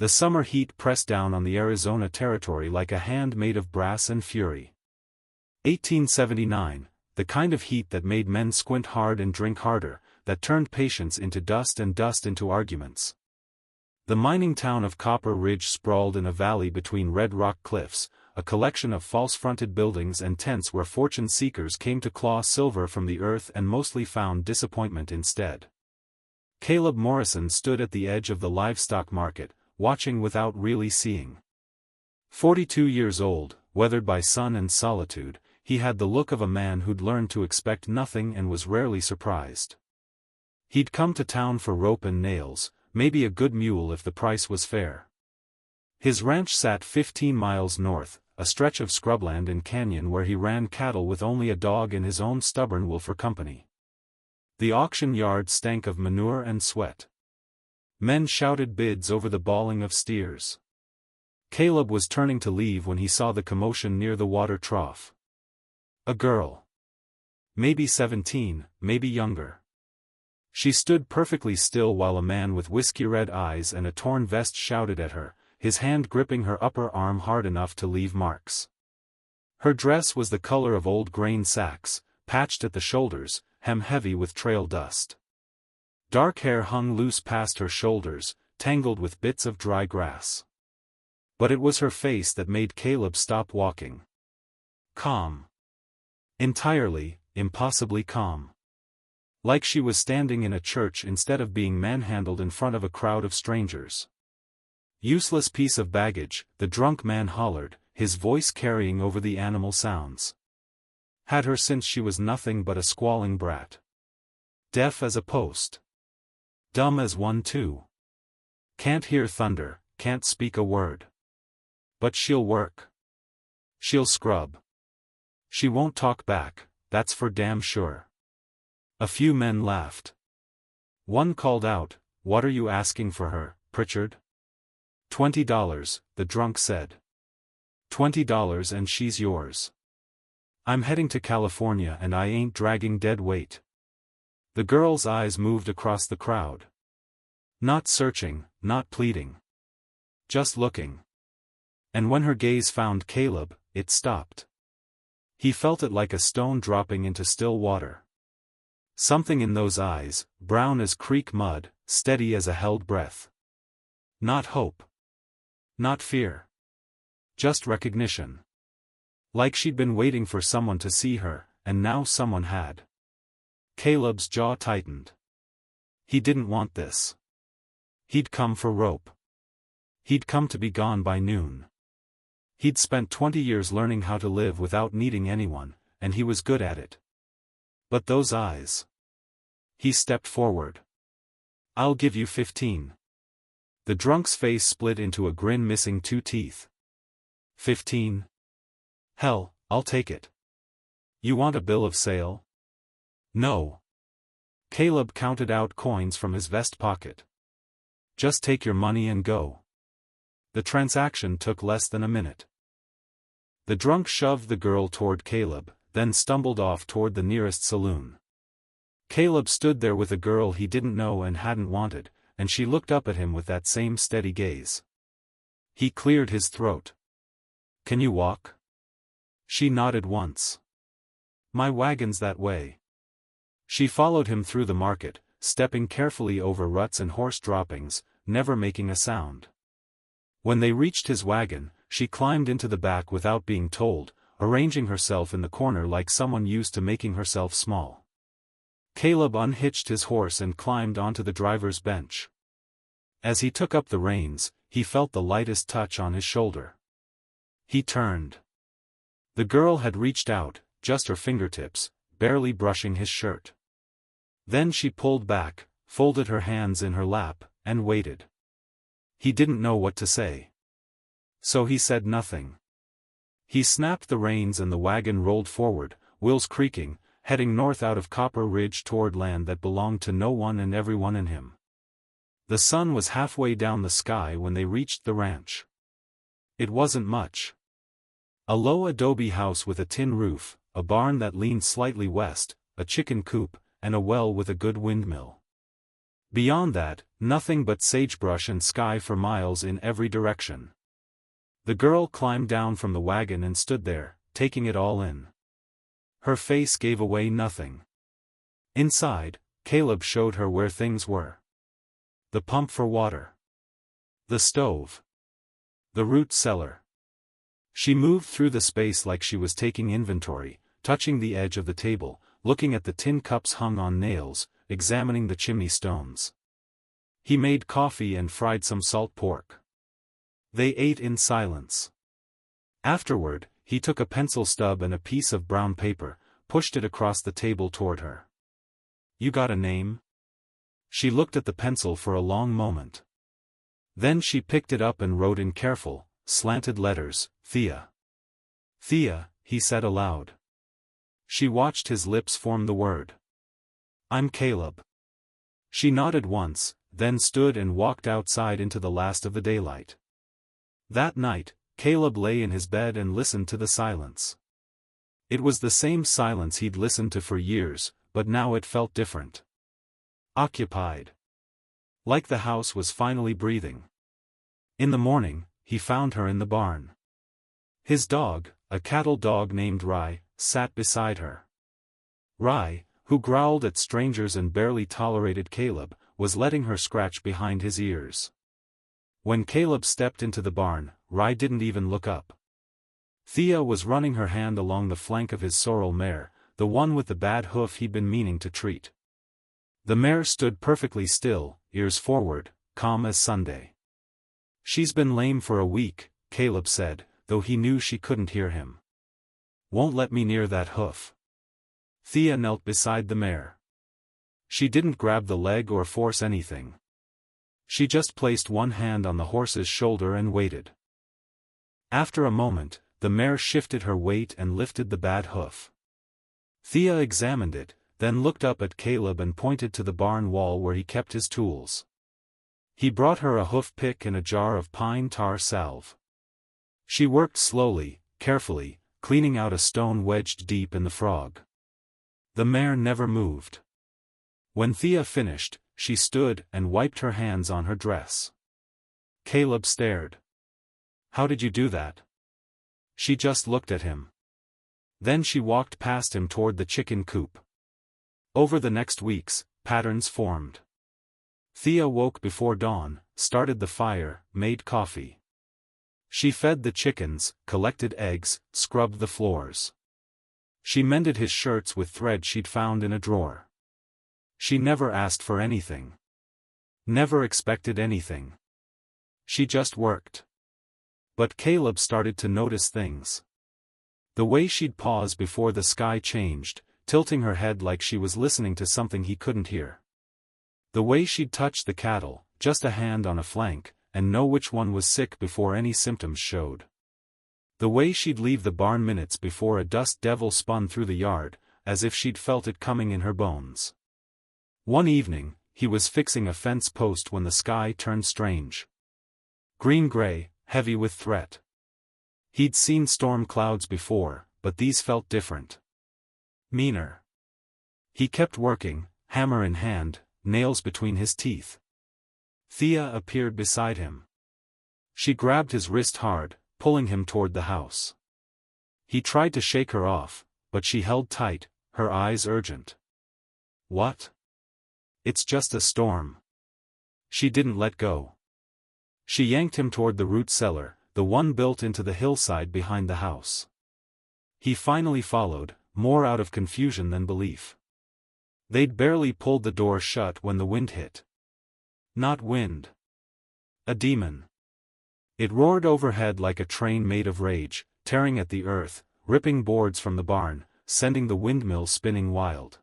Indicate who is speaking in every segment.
Speaker 1: The summer heat pressed down on the Arizona territory like a hand made of brass and fury. 1879, the kind of heat that made men squint hard and drink harder, that turned patience into dust and dust into arguments. The mining town of Copper Ridge sprawled in a valley between red rock cliffs, a collection of false-fronted buildings and tents where fortune-seekers came to claw silver from the earth and mostly found disappointment instead. Caleb Morrison stood at the edge of the livestock market, watching without really seeing. 42 years old, weathered by sun and solitude, he had the look of a man who'd learned to expect nothing and was rarely surprised. He'd come to town for rope and nails, maybe a good mule if the price was fair. His ranch sat 15 miles north, a stretch of scrubland and canyon where he ran cattle with only a dog and his own stubborn will for company. The auction yard stank of manure and sweat. Men shouted bids over the bawling of steers. Caleb was turning to leave when he saw the commotion near the water trough. A girl. Maybe 17, maybe younger. She stood perfectly still while a man with whiskey-red eyes and a torn vest shouted at her, his hand gripping her upper arm hard enough to leave marks. Her dress was the color of old grain sacks, patched at the shoulders, hem heavy with trail dust. Dark hair hung loose past her shoulders, tangled with bits of dry grass. But it was her face that made Caleb stop walking. Calm. Entirely, impossibly calm. Like she was standing in a church instead of being manhandled in front of a crowd of strangers. "Useless piece of baggage," the drunk man hollered, his voice carrying over the animal sounds. Had her since she was nothing but a squalling brat. Deaf as a post. Dumb as one too. Can't hear thunder, can't speak a word. But she'll work. She'll scrub. She won't talk back, that's for damn sure. A few men laughed. One called out, "What are you asking for her, Pritchard?" $20, the drunk said. $20 and she's yours. I'm heading to California and I ain't dragging dead weight. The girl's eyes moved across the crowd. Not searching, not pleading. Just looking. And when her gaze found Caleb, it stopped. He felt it like a stone dropping into still water. Something in those eyes, brown as creek mud, steady as a held breath. Not hope. Not fear. Just recognition. Like she'd been waiting for someone to see her, and now someone had. Caleb's jaw tightened. He didn't want this. He'd come for rope. He'd come to be gone by noon. He'd spent 20 years learning how to live without needing anyone, and he was good at it. But those eyes. He stepped forward. I'll give you 15. The drunk's face split into a grin missing 2 teeth. 15? Hell, I'll take it. You want a bill of sale? No. Caleb counted out coins from his vest pocket. Just take your money and go. The transaction took less than a minute. The drunk shoved the girl toward Caleb, then stumbled off toward the nearest saloon. Caleb stood there with a girl he didn't know and hadn't wanted, and she looked up at him with that same steady gaze. He cleared his throat. Can you walk? She nodded once. My wagon's that way. She followed him through the market, stepping carefully over ruts and horse droppings, never making a sound. When they reached his wagon, she climbed into the back without being told, arranging herself in the corner like someone used to making herself small. Caleb unhitched his horse and climbed onto the driver's bench. As he took up the reins, he felt the lightest touch on his shoulder. He turned. The girl had reached out, just her fingertips, barely brushing his shirt. Then she pulled back, folded her hands in her lap, and waited. He didn't know what to say. So he said nothing. He snapped the reins and the wagon rolled forward, wheels creaking, heading north out of Copper Ridge toward land that belonged to no one and everyone in him. The sun was halfway down the sky when they reached the ranch. It wasn't much. A low adobe house with a tin roof, a barn that leaned slightly west, a chicken coop, and a well with a good windmill. Beyond that, nothing but sagebrush and sky for miles in every direction. The girl climbed down from the wagon and stood there, taking it all in. Her face gave away nothing. Inside, Caleb showed her where things were. The pump for water. The stove. The root cellar. She moved through the space like she was taking inventory, touching the edge of the table, looking at the tin cups hung on nails, examining the chimney stones. He made coffee and fried some salt pork. They ate in silence. Afterward, he took a pencil stub and a piece of brown paper, pushed it across the table toward her. "You got a name?" She looked at the pencil for a long moment. Then she picked it up and wrote in careful, slanted letters, "Thea." "Thea," he said aloud. She watched his lips form the word. "I'm Caleb." She nodded once, then stood and walked outside into the last of the daylight. That night, Caleb lay in his bed and listened to the silence. It was the same silence he'd listened to for years, but now it felt different. Occupied. Like the house was finally breathing. In the morning, he found her in the barn. His dog, a cattle dog named Rye, sat beside her. Rye, who growled at strangers and barely tolerated Caleb, was letting her scratch behind his ears. When Caleb stepped into the barn, Rye didn't even look up. Thea was running her hand along the flank of his sorrel mare, the one with the bad hoof he'd been meaning to treat. The mare stood perfectly still, ears forward, calm as Sunday. "She's been lame for a week," Caleb said, though he knew she couldn't hear him. "Won't let me near that hoof." Thea knelt beside the mare. She didn't grab the leg or force anything. She just placed one hand on the horse's shoulder and waited. After a moment, the mare shifted her weight and lifted the bad hoof. Thea examined it, then looked up at Caleb and pointed to the barn wall where he kept his tools. He brought her a hoof pick and a jar of pine tar salve. She worked slowly, carefully, cleaning out a stone wedged deep in the frog. The mare never moved. When Thea finished, she stood and wiped her hands on her dress. Caleb stared. "How did you do that?" She just looked at him. Then she walked past him toward the chicken coop. Over the next weeks, patterns formed. Thea woke before dawn, started the fire, made coffee. She fed the chickens, collected eggs, scrubbed the floors. She mended his shirts with thread she'd found in a drawer. She never asked for anything. Never expected anything. She just worked. But Caleb started to notice things. The way she'd pause before the sky changed, tilting her head like she was listening to something he couldn't hear. The way she'd touch the cattle, just a hand on a flank, and know which one was sick before any symptoms showed. The way she'd leave the barn minutes before a dust devil spun through the yard, as if she'd felt it coming in her bones. One evening, he was fixing a fence post when the sky turned strange. Green-gray, heavy with threat. He'd seen storm clouds before, but these felt different. Meaner. He kept working, hammer in hand, nails between his teeth. Thea appeared beside him. She grabbed his wrist hard, pulling him toward the house. He tried to shake her off, but she held tight, her eyes urgent. "What?" "It's just a storm." She didn't let go. She yanked him toward the root cellar, the one built into the hillside behind the house. He finally followed, more out of confusion than belief. They'd barely pulled the door shut when the wind hit. Not wind. A demon. It roared overhead like a train made of rage, tearing at the earth, ripping boards from the barn, sending the windmill spinning wild.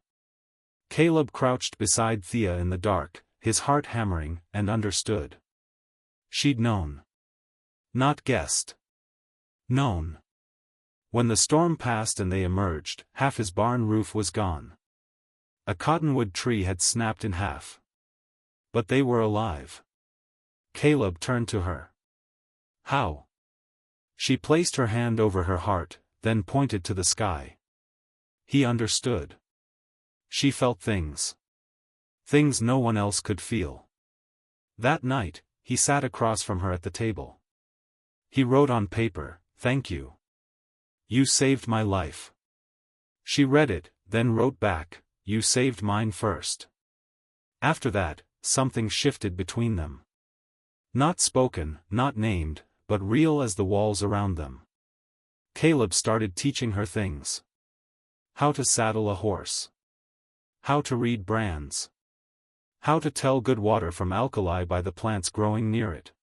Speaker 1: Caleb crouched beside Thea in the dark, his heart hammering, and understood. She'd known. Not guessed. Known. When the storm passed and they emerged, half his barn roof was gone. A cottonwood tree had snapped in half. But they were alive. Caleb turned to her. "How?" She placed her hand over her heart, then pointed to the sky. He understood. She felt things. Things no one else could feel. That night, he sat across from her at the table. He wrote on paper, "Thank you. You saved my life." She read it, then wrote back, "You saved mine first." After that, something shifted between them. Not spoken, not named, but real as the walls around them. Caleb started teaching her things. How to saddle a horse. How to read brands. How to tell good water from alkali by the plants growing near it.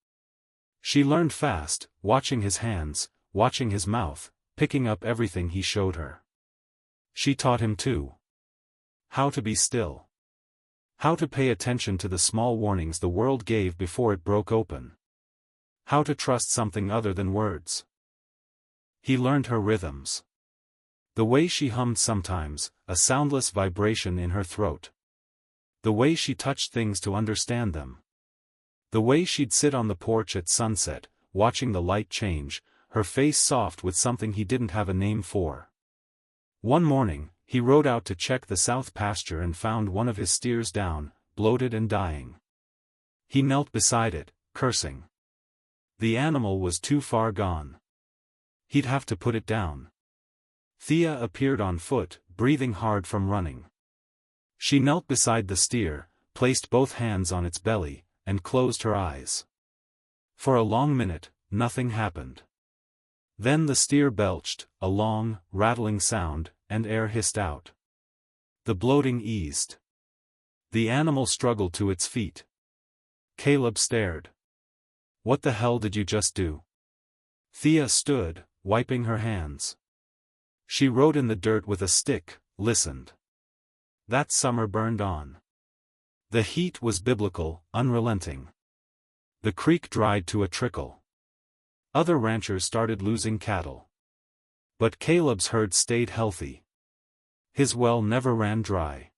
Speaker 1: She learned fast, watching his hands, watching his mouth, picking up everything he showed her. She taught him too. How to be still. How to pay attention to the small warnings the world gave before it broke open. How to trust something other than words. He learned her rhythms. The way she hummed sometimes, a soundless vibration in her throat. The way she touched things to understand them. The way she'd sit on the porch at sunset, watching the light change, her face soft with something he didn't have a name for. One morning, he rode out to check the south pasture and found one of his steers down, bloated and dying. He knelt beside it, cursing. The animal was too far gone. He'd have to put it down. Thea appeared on foot, breathing hard from running. She knelt beside the steer, placed both hands on its belly, and closed her eyes. For a long minute, nothing happened. Then the steer belched, a long, rattling sound, and air hissed out. The bloating eased. The animal struggled to its feet. Caleb stared. "What the hell did you just do?" Thea stood, wiping her hands. She wrote in the dirt with a stick, listened. That summer burned on. The heat was biblical, unrelenting. The creek dried to a trickle. Other ranchers started losing cattle. But Caleb's herd stayed healthy. His well never ran dry.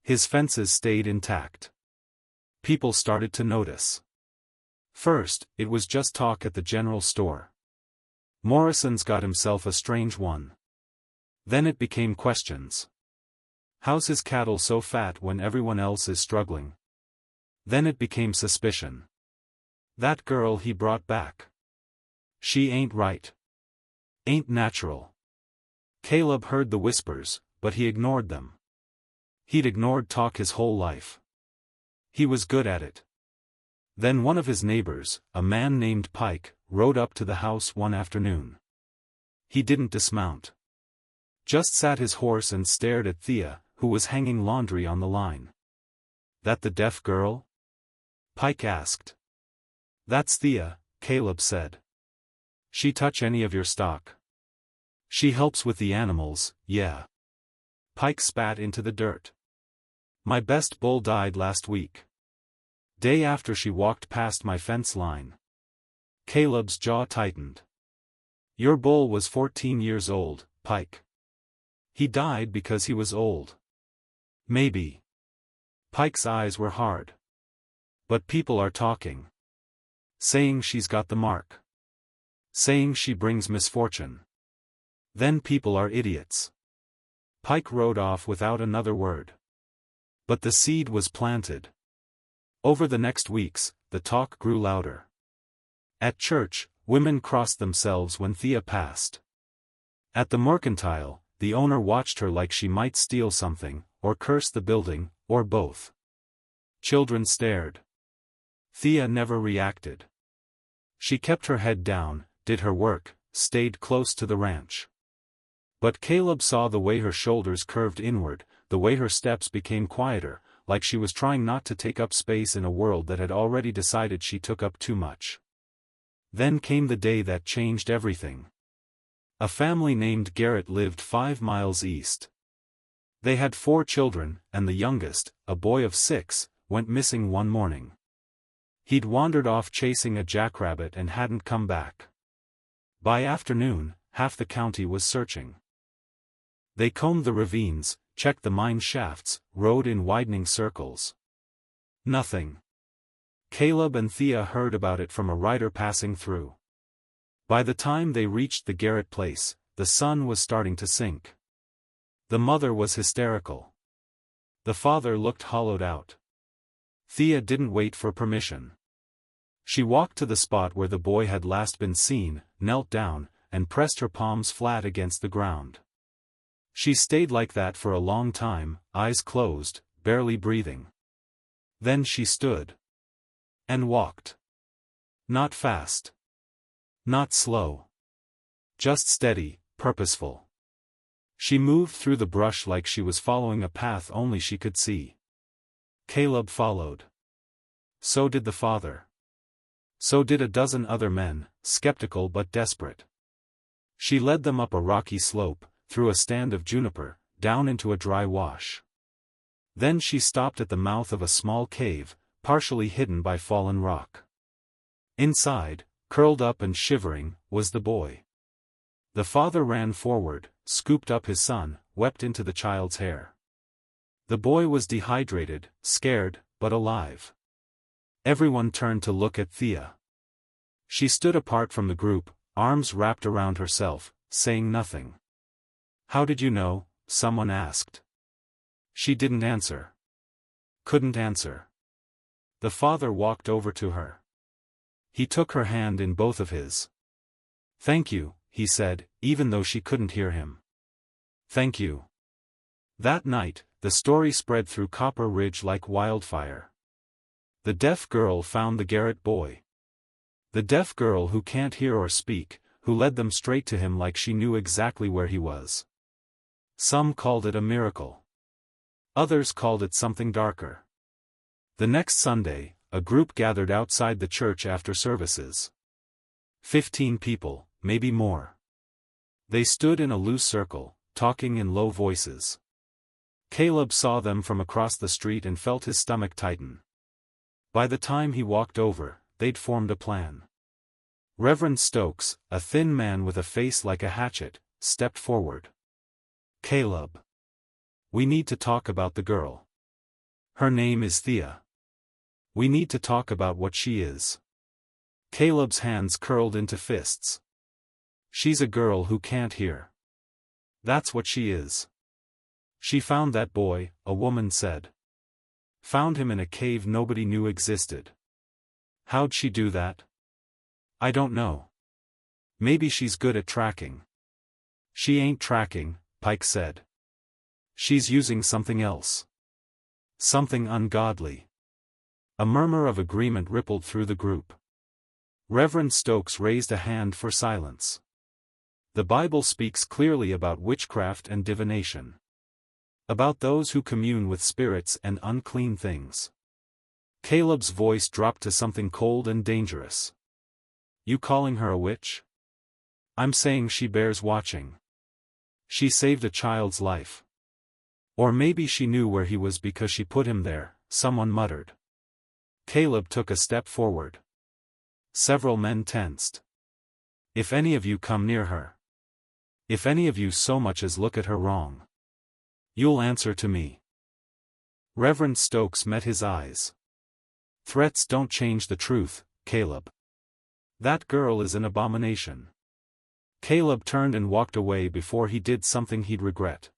Speaker 1: His fences stayed intact. People started to notice. First, it was just talk at the general store. "Morrison's got himself a strange one." Then it became questions. "How's his cattle so fat when everyone else is struggling?" Then it became suspicion. "That girl he brought back. She ain't right. Ain't natural." Caleb heard the whispers, but he ignored them. He'd ignored talk his whole life. He was good at it. Then one of his neighbors, a man named Pike, rode up to the house one afternoon. He didn't dismount. Just sat his horse and stared at Thea, who was hanging laundry on the line. "That the deaf girl?" Pike asked. "That's Thea," Caleb said. "She touch any of your stock?" "She helps with the animals, yeah." Pike spat into the dirt. "My best bull died last week. Day after she walked past my fence line." Caleb's jaw tightened. "Your bull was 14 years old, Pike. He died because he was old." "Maybe." Pike's eyes were hard. "But people are talking. Saying she's got the mark. Saying she brings misfortune. Then people are idiots." Pike rode off without another word. But the seed was planted. Over the next weeks, the talk grew louder. At church, women crossed themselves when Thea passed. At the mercantile, the owner watched her like she might steal something, or curse the building, or both. Children stared. Thea never reacted. She kept her head down, did her work, stayed close to the ranch. But Caleb saw the way her shoulders curved inward, the way her steps became quieter, like she was trying not to take up space in a world that had already decided she took up too much. Then came the day that changed everything. A family named Garrett lived 5 miles east. They had 4 children, and the youngest, a boy of 6, went missing one morning. He'd wandered off chasing a jackrabbit and hadn't come back. By afternoon, half the county was searching. They combed the ravines, checked the mine shafts, rode in widening circles. Nothing. Caleb and Thea heard about it from a rider passing through. By the time they reached the Garrett place, the sun was starting to sink. The mother was hysterical. The father looked hollowed out. Thea didn't wait for permission. She walked to the spot where the boy had last been seen, knelt down, and pressed her palms flat against the ground. She stayed like that for a long time, eyes closed, barely breathing. Then she stood. And walked. Not fast. Not slow. Just steady, purposeful. She moved through the brush like she was following a path only she could see. Caleb followed. So did the father. So did a dozen other men, skeptical but desperate. She led them up a rocky slope, through a stand of juniper, down into a dry wash. Then she stopped at the mouth of a small cave, partially hidden by fallen rock. Inside, curled up and shivering, was the boy. The father ran forward, scooped up his son, wept into the child's hair. The boy was dehydrated, scared, but alive. Everyone turned to look at Thea. She stood apart from the group, arms wrapped around herself, saying nothing. "How did you know?" someone asked. She didn't answer. Couldn't answer. The father walked over to her. He took her hand in both of his. "Thank you," he said, even though she couldn't hear him. "Thank you." That night, the story spread through Copper Ridge like wildfire. The deaf girl found the Garrett boy. The deaf girl who can't hear or speak, who led them straight to him like she knew exactly where he was. Some called it a miracle. Others called it something darker. The next Sunday, a group gathered outside the church after services. 15 people, maybe more. They stood in a loose circle, talking in low voices. Caleb saw them from across the street and felt his stomach tighten. By the time he walked over, they'd formed a plan. Reverend Stokes, a thin man with a face like a hatchet, stepped forward. "Caleb. We need to talk about the girl. Her name is Thea. We need to talk about what she is." Caleb's hands curled into fists. "She's a girl who can't hear. That's what she is. She found that boy," a woman said. "Found him in a cave nobody knew existed. How'd she do that? I don't know. Maybe she's good at tracking." "She ain't tracking," Pike said. "She's using something else. Something ungodly." A murmur of agreement rippled through the group. Reverend Stokes raised a hand for silence. The Bible speaks clearly about witchcraft and divination. About those who commune with spirits and unclean things. Caleb's voice dropped to something cold and dangerous. "You calling her a witch?" "I'm saying she bears watching. She saved a child's life. Or maybe she knew where he was because she put him there," someone muttered. Caleb took a step forward. Several men tensed. "If any of you come near her. If any of you so much as look at her wrong. You'll answer to me." Reverend Stokes met his eyes. "Threats don't change the truth, Caleb. That girl is an abomination." Caleb turned and walked away before he did something he'd regret.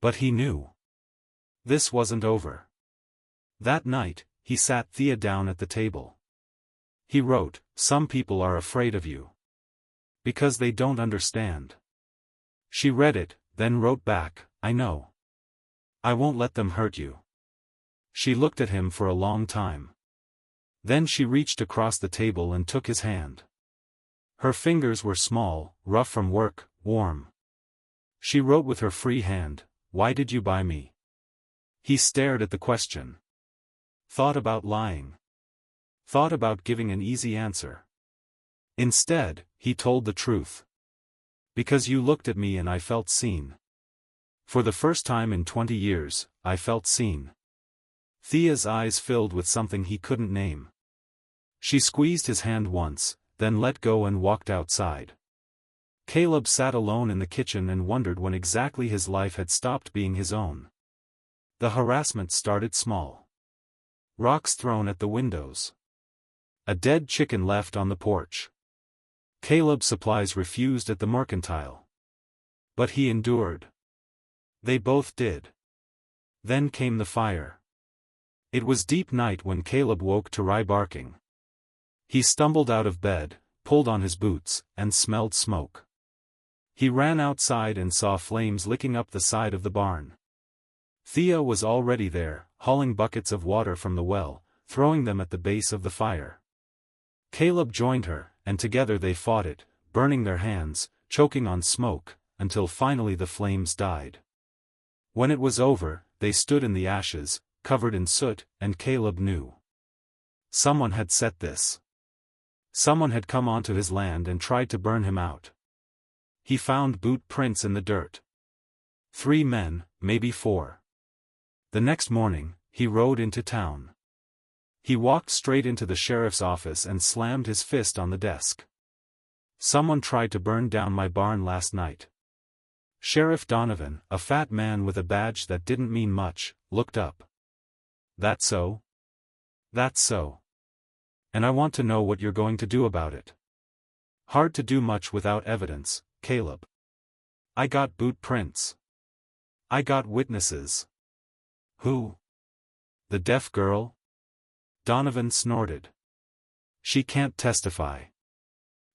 Speaker 1: But he knew. This wasn't over. That night, he sat Thea down at the table. He wrote, "Some people are afraid of you. Because they don't understand." She read it, then wrote back, "I know. I won't let them hurt you." She looked at him for a long time. Then she reached across the table and took his hand. Her fingers were small, rough from work, warm. She wrote with her free hand, "Why did you buy me?" He stared at the question. Thought about lying. Thought about giving an easy answer. Instead, he told the truth. "Because you looked at me and I felt seen. For the first time in 20 years, I felt seen." Thea's eyes filled with something he couldn't name. She squeezed his hand once, then let go and walked outside. Caleb sat alone in the kitchen and wondered when exactly his life had stopped being his own. The harassment started small. Rocks thrown at the windows. A dead chicken left on the porch. Caleb supplies refused at the mercantile. But he endured. They both did. Then came the fire. It was deep night when Caleb woke to Rai barking. He stumbled out of bed, pulled on his boots, and smelled smoke. He ran outside and saw flames licking up the side of the barn. Thea was already there, hauling buckets of water from the well, throwing them at the base of the fire. Caleb joined her, and together they fought it, burning their hands, choking on smoke, until finally the flames died. When it was over, they stood in the ashes, covered in soot, and Caleb knew. Someone had set this. Someone had come onto his land and tried to burn him out. He found boot prints in the dirt. 3 men, maybe 4. The next morning, he rode into town. He walked straight into the sheriff's office and slammed his fist on the desk. "Someone tried to burn down my barn last night." Sheriff Donovan, a fat man with a badge that didn't mean much, looked up. "That so?" "That's so. And I want to know what you're going to do about it." "Hard to do much without evidence, Caleb. I got boot prints. I got witnesses." "Who? The deaf girl?" Donovan snorted. "She can't testify.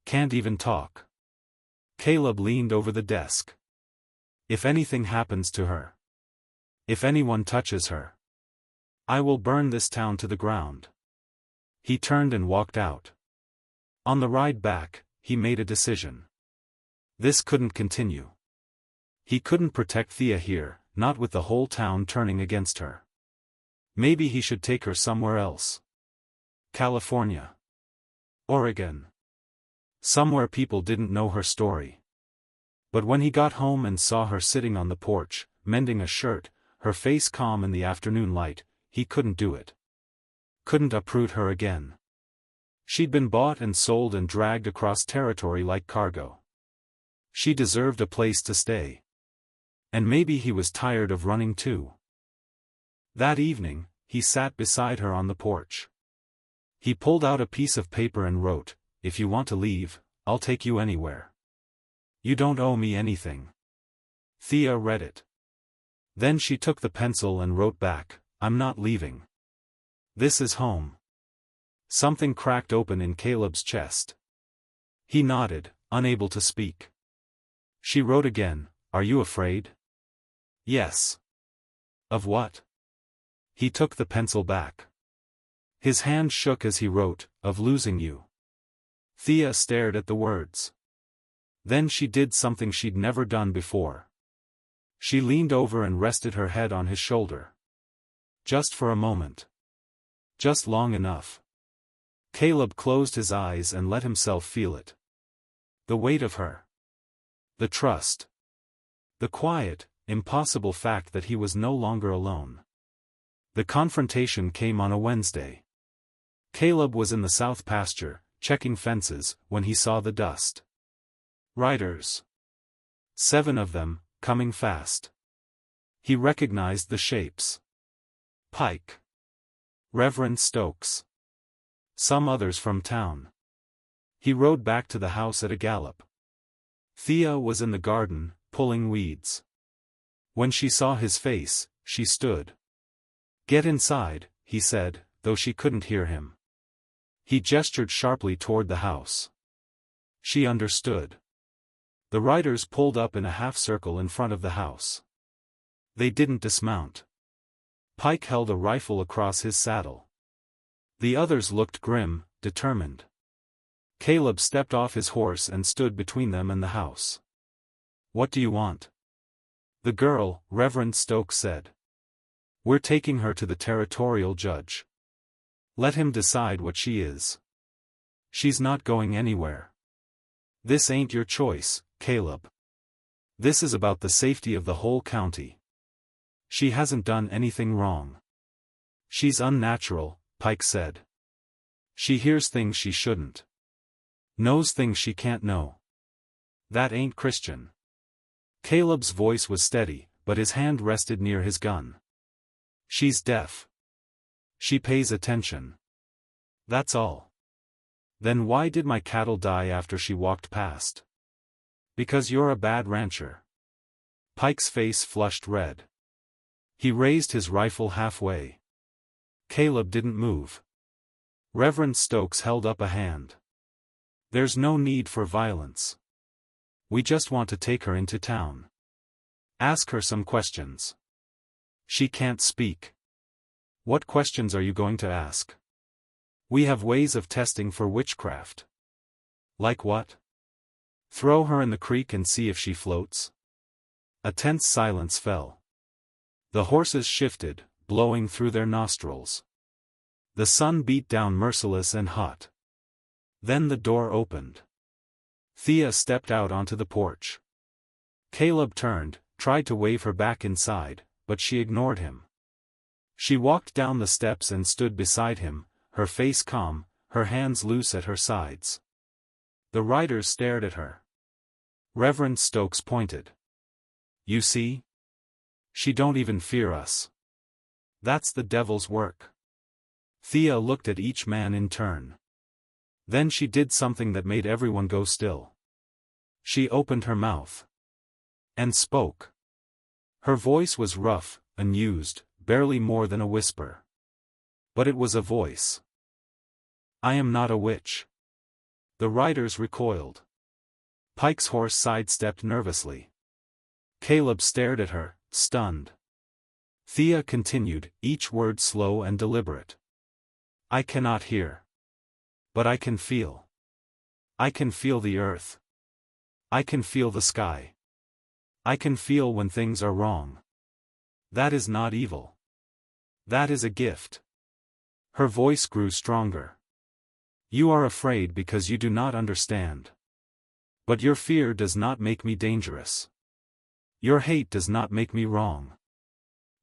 Speaker 1: Can't even talk." Caleb leaned over the desk. "If anything happens to her, if anyone touches her, I will burn this town to the ground." He turned and walked out. On the ride back, he made a decision. This couldn't continue. He couldn't protect Thea here, not with the whole town turning against her. Maybe he should take her somewhere else. California. Oregon. Somewhere people didn't know her story. But when he got home and saw her sitting on the porch, mending a shirt, her face calm in the afternoon light, he couldn't do it. Couldn't uproot her again. She'd been bought and sold and dragged across territory like cargo. She deserved a place to stay. And maybe he was tired of running too. That evening, he sat beside her on the porch. He pulled out a piece of paper and wrote, "If you want to leave, I'll take you anywhere. You don't owe me anything." Thea read it. Then she took the pencil and wrote back, "I'm not leaving. This is home." Something cracked open in Caleb's chest. He nodded, unable to speak. She wrote again, "Are you afraid?" "Yes." "Of what?" He took the pencil back. His hand shook as he wrote, "Of losing you." Thea stared at the words. Then she did something she'd never done before. She leaned over and rested her head on his shoulder. Just for a moment. Just long enough. Caleb closed his eyes and let himself feel it. The weight of her. The trust. The quiet, impossible fact that he was no longer alone. The confrontation came on a Wednesday. Caleb was in the south pasture, checking fences, when he saw the dust. Riders. 7 of them, coming fast. He recognized the shapes. Pike. Reverend Stokes. Some others from town. He rode back to the house at a gallop. Thea was in the garden, pulling weeds. When she saw his face, she stood. "Get inside," he said, though she couldn't hear him. He gestured sharply toward the house. She understood. The riders pulled up in a half-circle in front of the house. They didn't dismount. Pike held a rifle across his saddle. The others looked grim, determined. Caleb stepped off his horse and stood between them and the house. "What do you want?" "The girl," Reverend Stokes said. "We're taking her to the territorial judge. Let him decide what she is. She's not going anywhere. This ain't your choice, Caleb. This is about the safety of the whole county. She hasn't done anything wrong." "She's unnatural," Pike said. "She hears things she shouldn't. Knows things she can't know. That ain't Christian." Caleb's voice was steady, but his hand rested near his gun. "She's deaf. She pays attention. That's all." "Then why did my cattle die after she walked past?" "Because you're a bad rancher." Pike's face flushed red. He raised his rifle halfway. Caleb didn't move. Reverend Stokes held up a hand. There's no need for violence. We just want to take her into town. Ask her some questions. She can't speak. What questions are you going to ask? We have ways of testing for witchcraft. Like what? Throw her in the creek and see if she floats? A tense silence fell. The horses shifted, blowing through their nostrils. The sun beat down merciless and hot. Then the door opened. Thea stepped out onto the porch. Caleb turned, tried to wave her back inside, but she ignored him. She walked down the steps and stood beside him, her face calm, her hands loose at her sides. The riders stared at her. Reverend Stokes pointed. You see? She don't even fear us. That's the devil's work. Thea looked at each man in turn. Then she did something that made everyone go still. She opened her mouth. And spoke. Her voice was rough, unused, barely more than a whisper. But it was a voice. I am not a witch. The riders recoiled. Pike's horse sidestepped nervously. Caleb stared at her, stunned. Thea continued, each word slow and deliberate. I cannot hear. But I can feel. I can feel the earth. I can feel the sky. I can feel when things are wrong. That is not evil. That is a gift. Her voice grew stronger. You are afraid because you do not understand. But your fear does not make me dangerous. Your hate does not make me wrong.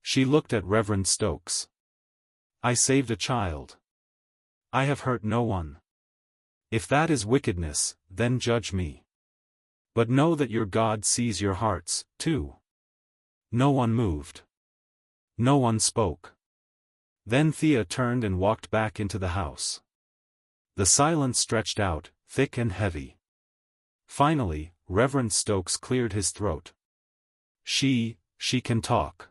Speaker 1: She looked at Reverend Stokes. I saved a child. I have hurt no one. If that is wickedness, then judge me. But know that your God sees your hearts, too. No one moved. No one spoke. Then Thea turned and walked back into the house. The silence stretched out, thick and heavy. Finally, Reverend Stokes cleared his throat. She can talk.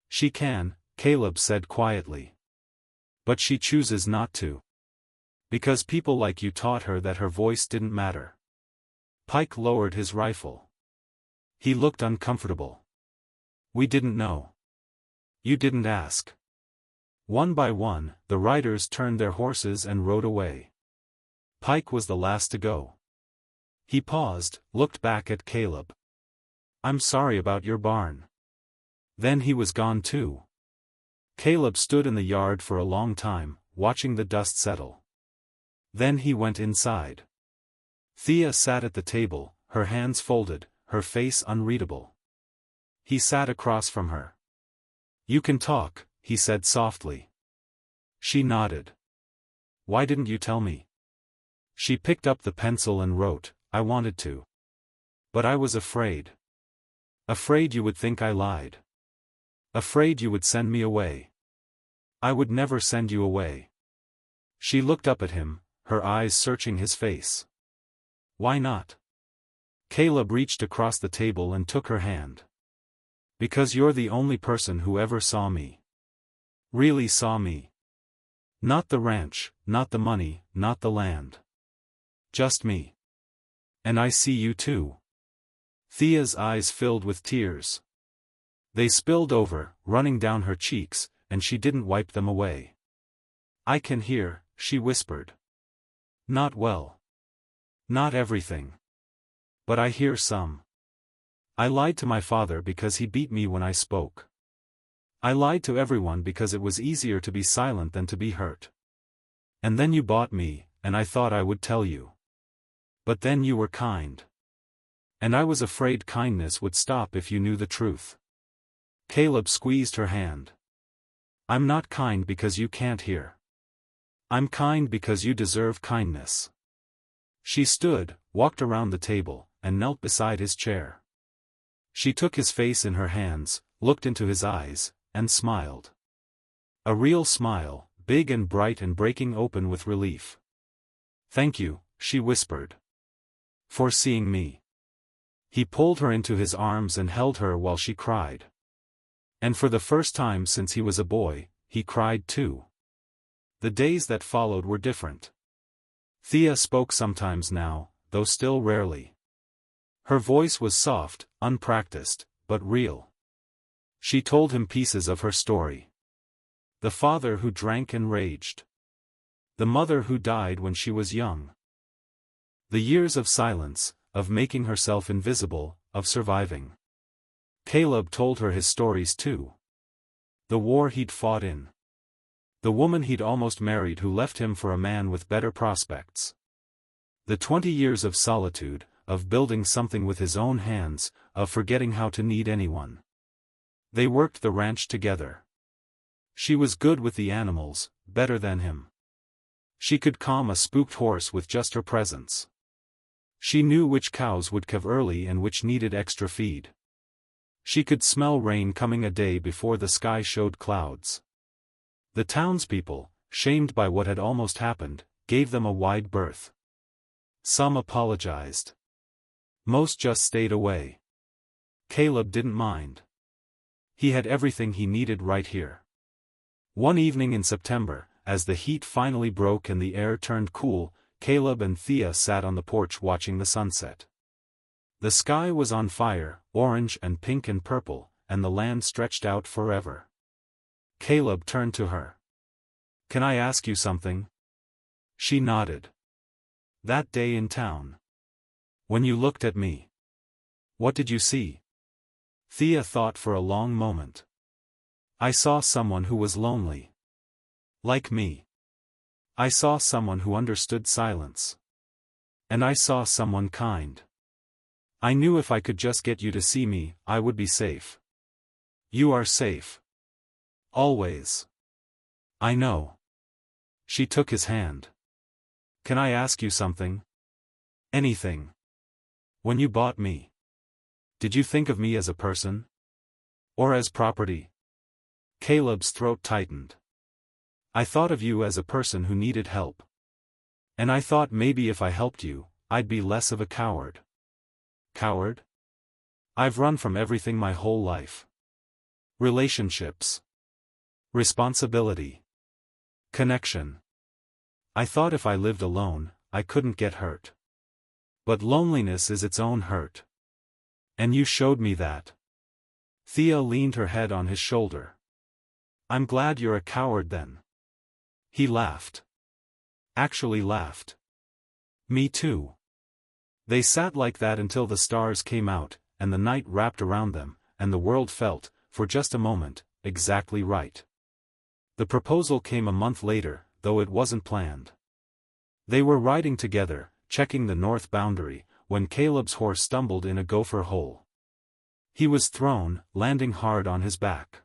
Speaker 1: She can, Caleb said quietly. But she chooses not to. Because people like you taught her that her voice didn't matter. Pike lowered his rifle. He looked uncomfortable. We didn't know. You didn't ask. One by one, the riders turned their horses and rode away. Pike was the last to go. He paused, looked back at Caleb. I'm sorry about your barn. Then he was gone too. Caleb stood in the yard for a long time, watching the dust settle. Then he went inside. Thea sat at the table, her hands folded, her face unreadable. He sat across from her. You can talk, he said softly. She nodded. Why didn't you tell me? She picked up the pencil and wrote, I wanted to. But I was afraid. Afraid you would think I lied. Afraid you would send me away. I would never send you away. She looked up at him, her eyes searching his face. Why not? Caleb reached across the table and took her hand. Because you're the only person who ever saw me. Really saw me. Not the ranch, not the money, not the land. Just me. And I see you too. Thea's eyes filled with tears. They spilled over, running down her cheeks, and she didn't wipe them away. I can hear, she whispered. Not well. Not everything. But I hear some. I lied to my father because he beat me when I spoke. I lied to everyone because it was easier to be silent than to be hurt. And then you bought me, and I thought I would tell you. But then you were kind. And I was afraid kindness would stop if you knew the truth. Caleb squeezed her hand. I'm not kind because you can't hear. I'm kind because you deserve kindness. She stood, walked around the table, and knelt beside his chair. She took his face in her hands, looked into his eyes, and smiled. A real smile, big and bright and breaking open with relief. Thank you, she whispered. For seeing me. He pulled her into his arms and held her while she cried. And for the first time since he was a boy, he cried too. The days that followed were different. Thea spoke sometimes now, though still rarely. Her voice was soft, unpracticed, but real. She told him pieces of her story. The father who drank and raged. The mother who died when she was young. The years of silence, of making herself invisible, of surviving. Caleb told her his stories too. The war he'd fought in. The woman he'd almost married who left him for a man with better prospects. The 20 years of solitude, of building something with his own hands, of forgetting how to need anyone. They worked the ranch together. She was good with the animals, better than him. She could calm a spooked horse with just her presence. She knew which cows would calve early and which needed extra feed. She could smell rain coming a day before the sky showed clouds. The townspeople, shamed by what had almost happened, gave them a wide berth. Some apologized. Most just stayed away. Caleb didn't mind. He had everything he needed right here. One evening in September, as the heat finally broke and the air turned cool, Caleb and Thea sat on the porch watching the sunset. The sky was on fire, orange and pink and purple, and the land stretched out forever. Caleb turned to her. "Can I ask you something?" She nodded. "That day in town. When you looked at me. What did you see?" Thea thought for a long moment. "I saw someone who was lonely. Like me. I saw someone who understood silence. And I saw someone kind. I knew if I could just get you to see me, I would be safe. You are safe. Always. I know." She took his hand. "Can I ask you something? Anything. When you bought me, did you think of me as a person? Or as property?" Caleb's throat tightened. "I thought of you as a person who needed help. And I thought maybe if I helped you, I'd be less of a coward." "Coward? I've run from everything my whole life. Relationships. Responsibility. Connection. I thought if I lived alone, I couldn't get hurt. But loneliness is its own hurt. And you showed me that." Thea leaned her head on his shoulder. "I'm glad you're a coward then." He laughed. Actually laughed. "Me too." They sat like that until the stars came out, and the night wrapped around them, and the world felt, for just a moment, exactly right. The proposal came a month later, though it wasn't planned. They were riding together, checking the north boundary, when Caleb's horse stumbled in a gopher hole. He was thrown, landing hard on his back.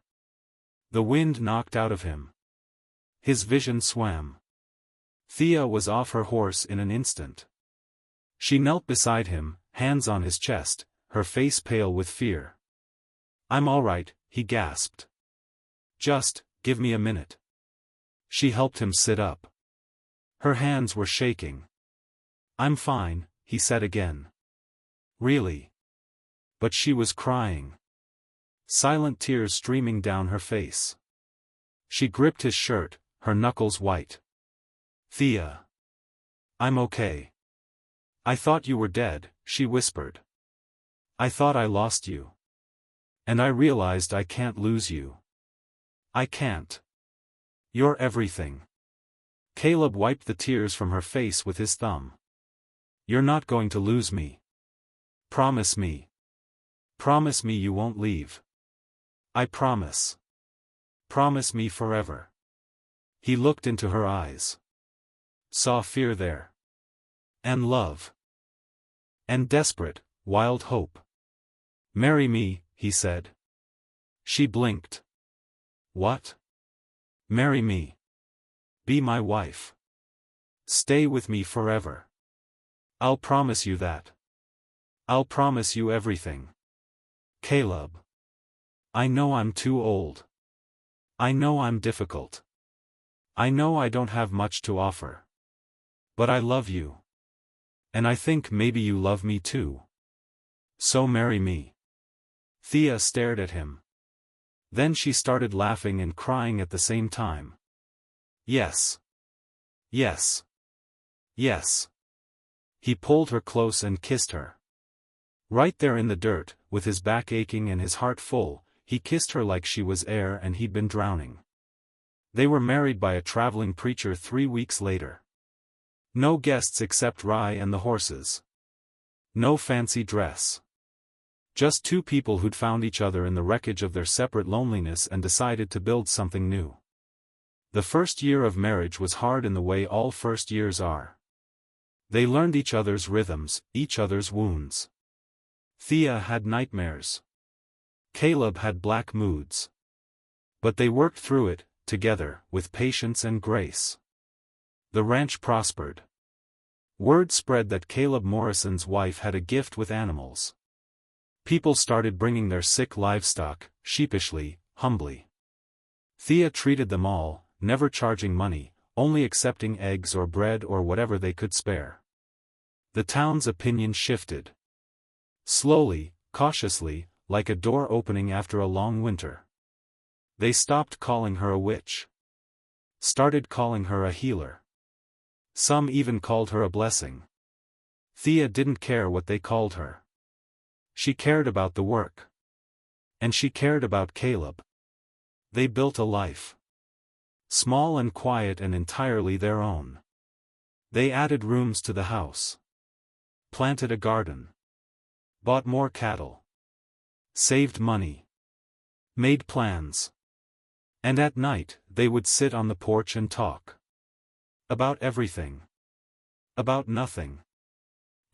Speaker 1: The wind knocked out of him. His vision swam. Thea was off her horse in an instant. She knelt beside him, hands on his chest, her face pale with fear. "I'm all right," he gasped. "Just, give me a minute." She helped him sit up. Her hands were shaking. "I'm fine," he said again. "Really?" But she was crying. Silent tears streaming down her face. She gripped his shirt, her knuckles white. "Thea. I'm okay. I thought you were dead," she whispered. "I thought I lost you. And I realized I can't lose you. I can't. You're everything." Caleb wiped the tears from her face with his thumb. "You're not going to lose me. Promise me. Promise me you won't leave. I promise. Promise me forever." He looked into her eyes. Saw fear there. And love. And desperate, wild hope. "Marry me," he said. She blinked. "What?" "Marry me. Be my wife. Stay with me forever. I'll promise you that. I'll promise you everything." "Caleb. I know I'm too old. I know I'm difficult. I know I don't have much to offer. But I love you. And I think maybe you love me too. So marry me." Thea stared at him. Then she started laughing and crying at the same time. Yes. Yes. Yes. He pulled her close and kissed her. Right there in the dirt, with his back aching and his heart full, he kissed her like she was air and he'd been drowning. They were married by a traveling preacher 3 weeks later. No guests except Rai and the horses. No fancy dress. Just two people who'd found each other in the wreckage of their separate loneliness and decided to build something new. The first year of marriage was hard in the way all first years are. They learned each other's rhythms, each other's wounds. Thea had nightmares. Caleb had black moods. But they worked through it, together, with patience and grace. The ranch prospered. Word spread that Caleb Morrison's wife had a gift with animals. People started bringing their sick livestock, sheepishly, humbly. Thea treated them all, never charging money, only accepting eggs or bread or whatever they could spare. The town's opinion shifted. Slowly, cautiously, like a door opening after a long winter. They stopped calling her a witch. Started calling her a healer. Some even called her a blessing. Thea didn't care what they called her. She cared about the work. And she cared about Caleb. They built a life. Small and quiet and entirely their own. They added rooms to the house. Planted a garden. Bought more cattle. Saved money. Made plans. And at night, they would sit on the porch and talk. About everything. About nothing.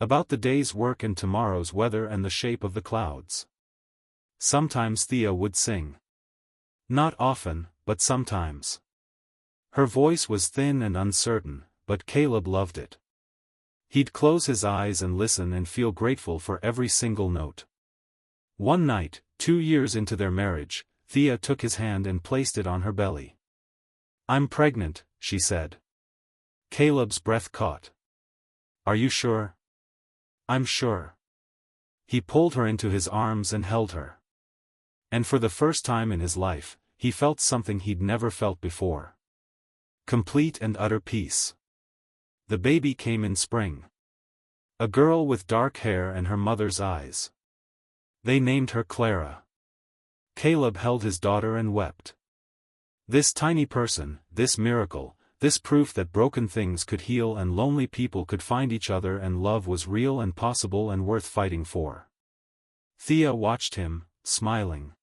Speaker 1: About the day's work and tomorrow's weather and the shape of the clouds. Sometimes Thea would sing. Not often, but sometimes. Her voice was thin and uncertain, but Caleb loved it. He'd close his eyes and listen and feel grateful for every single note. One night, 2 years into their marriage, Thea took his hand and placed it on her belly. "I'm pregnant," she said. Caleb's breath caught. "Are you sure?" "I'm sure." He pulled her into his arms and held her. And for the first time in his life, he felt something he'd never felt before. Complete and utter peace. The baby came in spring. A girl with dark hair and her mother's eyes. They named her Clara. Caleb held his daughter and wept. This tiny person, this miracle, this proof that broken things could heal and lonely people could find each other and love was real and possible and worth fighting for. Thea watched him, smiling.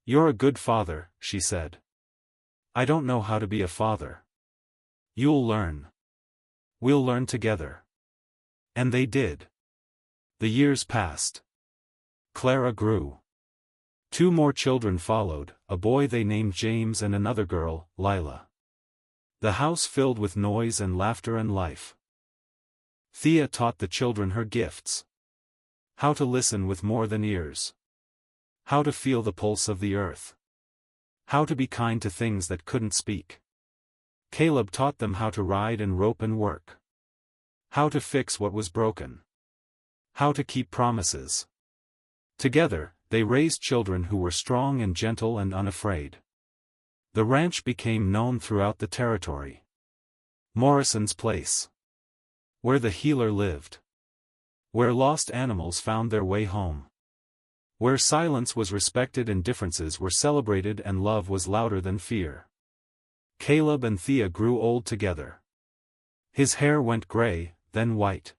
Speaker 1: "You're a good father," she said. "I don't know how to be a father." "You'll learn. We'll learn together." And they did. The years passed. Clara grew. 2 more children followed, a boy they named James and another girl, Lila. The house filled with noise and laughter and life. Thea taught the children her gifts. How to listen with more than ears. How to feel the pulse of the earth. How to be kind to things that couldn't speak. Caleb taught them how to ride and rope and work. How to fix what was broken. How to keep promises. Together, they raised children who were strong and gentle and unafraid. The ranch became known throughout the territory. Morrison's Place. Where the healer lived. Where lost animals found their way home. Where silence was respected and differences were celebrated and love was louder than fear. Caleb and Thea grew old together. His hair went gray, then white.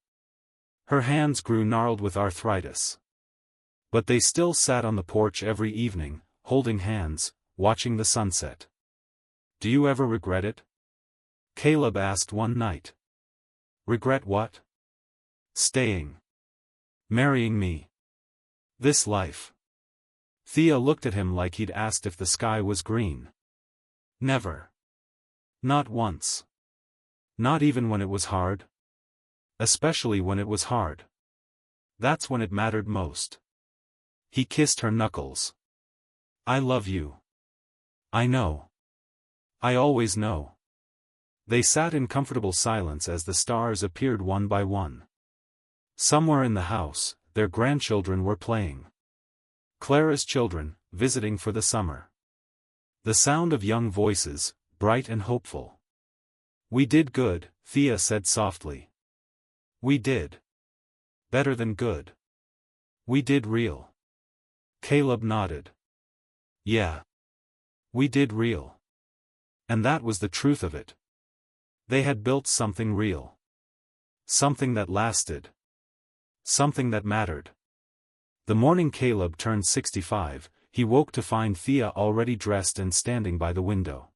Speaker 1: Her hands grew gnarled with arthritis. But they still sat on the porch every evening, holding hands, watching the sunset. "Do you ever regret it?" Caleb asked one night. "Regret what?" "Staying. Marrying me. This life." Thea looked at him like he'd asked if the sky was green. "Never. Not once. Not even when it was hard. Especially when it was hard. That's when it mattered most." He kissed her knuckles. "I love you. I know. I always know." They sat in comfortable silence as the stars appeared one by one. Somewhere in the house, their grandchildren were playing. Clara's children, visiting for the summer. The sound of young voices, bright and hopeful. "We did good," Thea said softly. "We did. Better than good. We did real." Caleb nodded. "Yeah. We did real." And that was the truth of it. They had built something real. Something that lasted. Something that mattered. The morning Caleb turned 65, he woke to find Thea already dressed and standing by the window.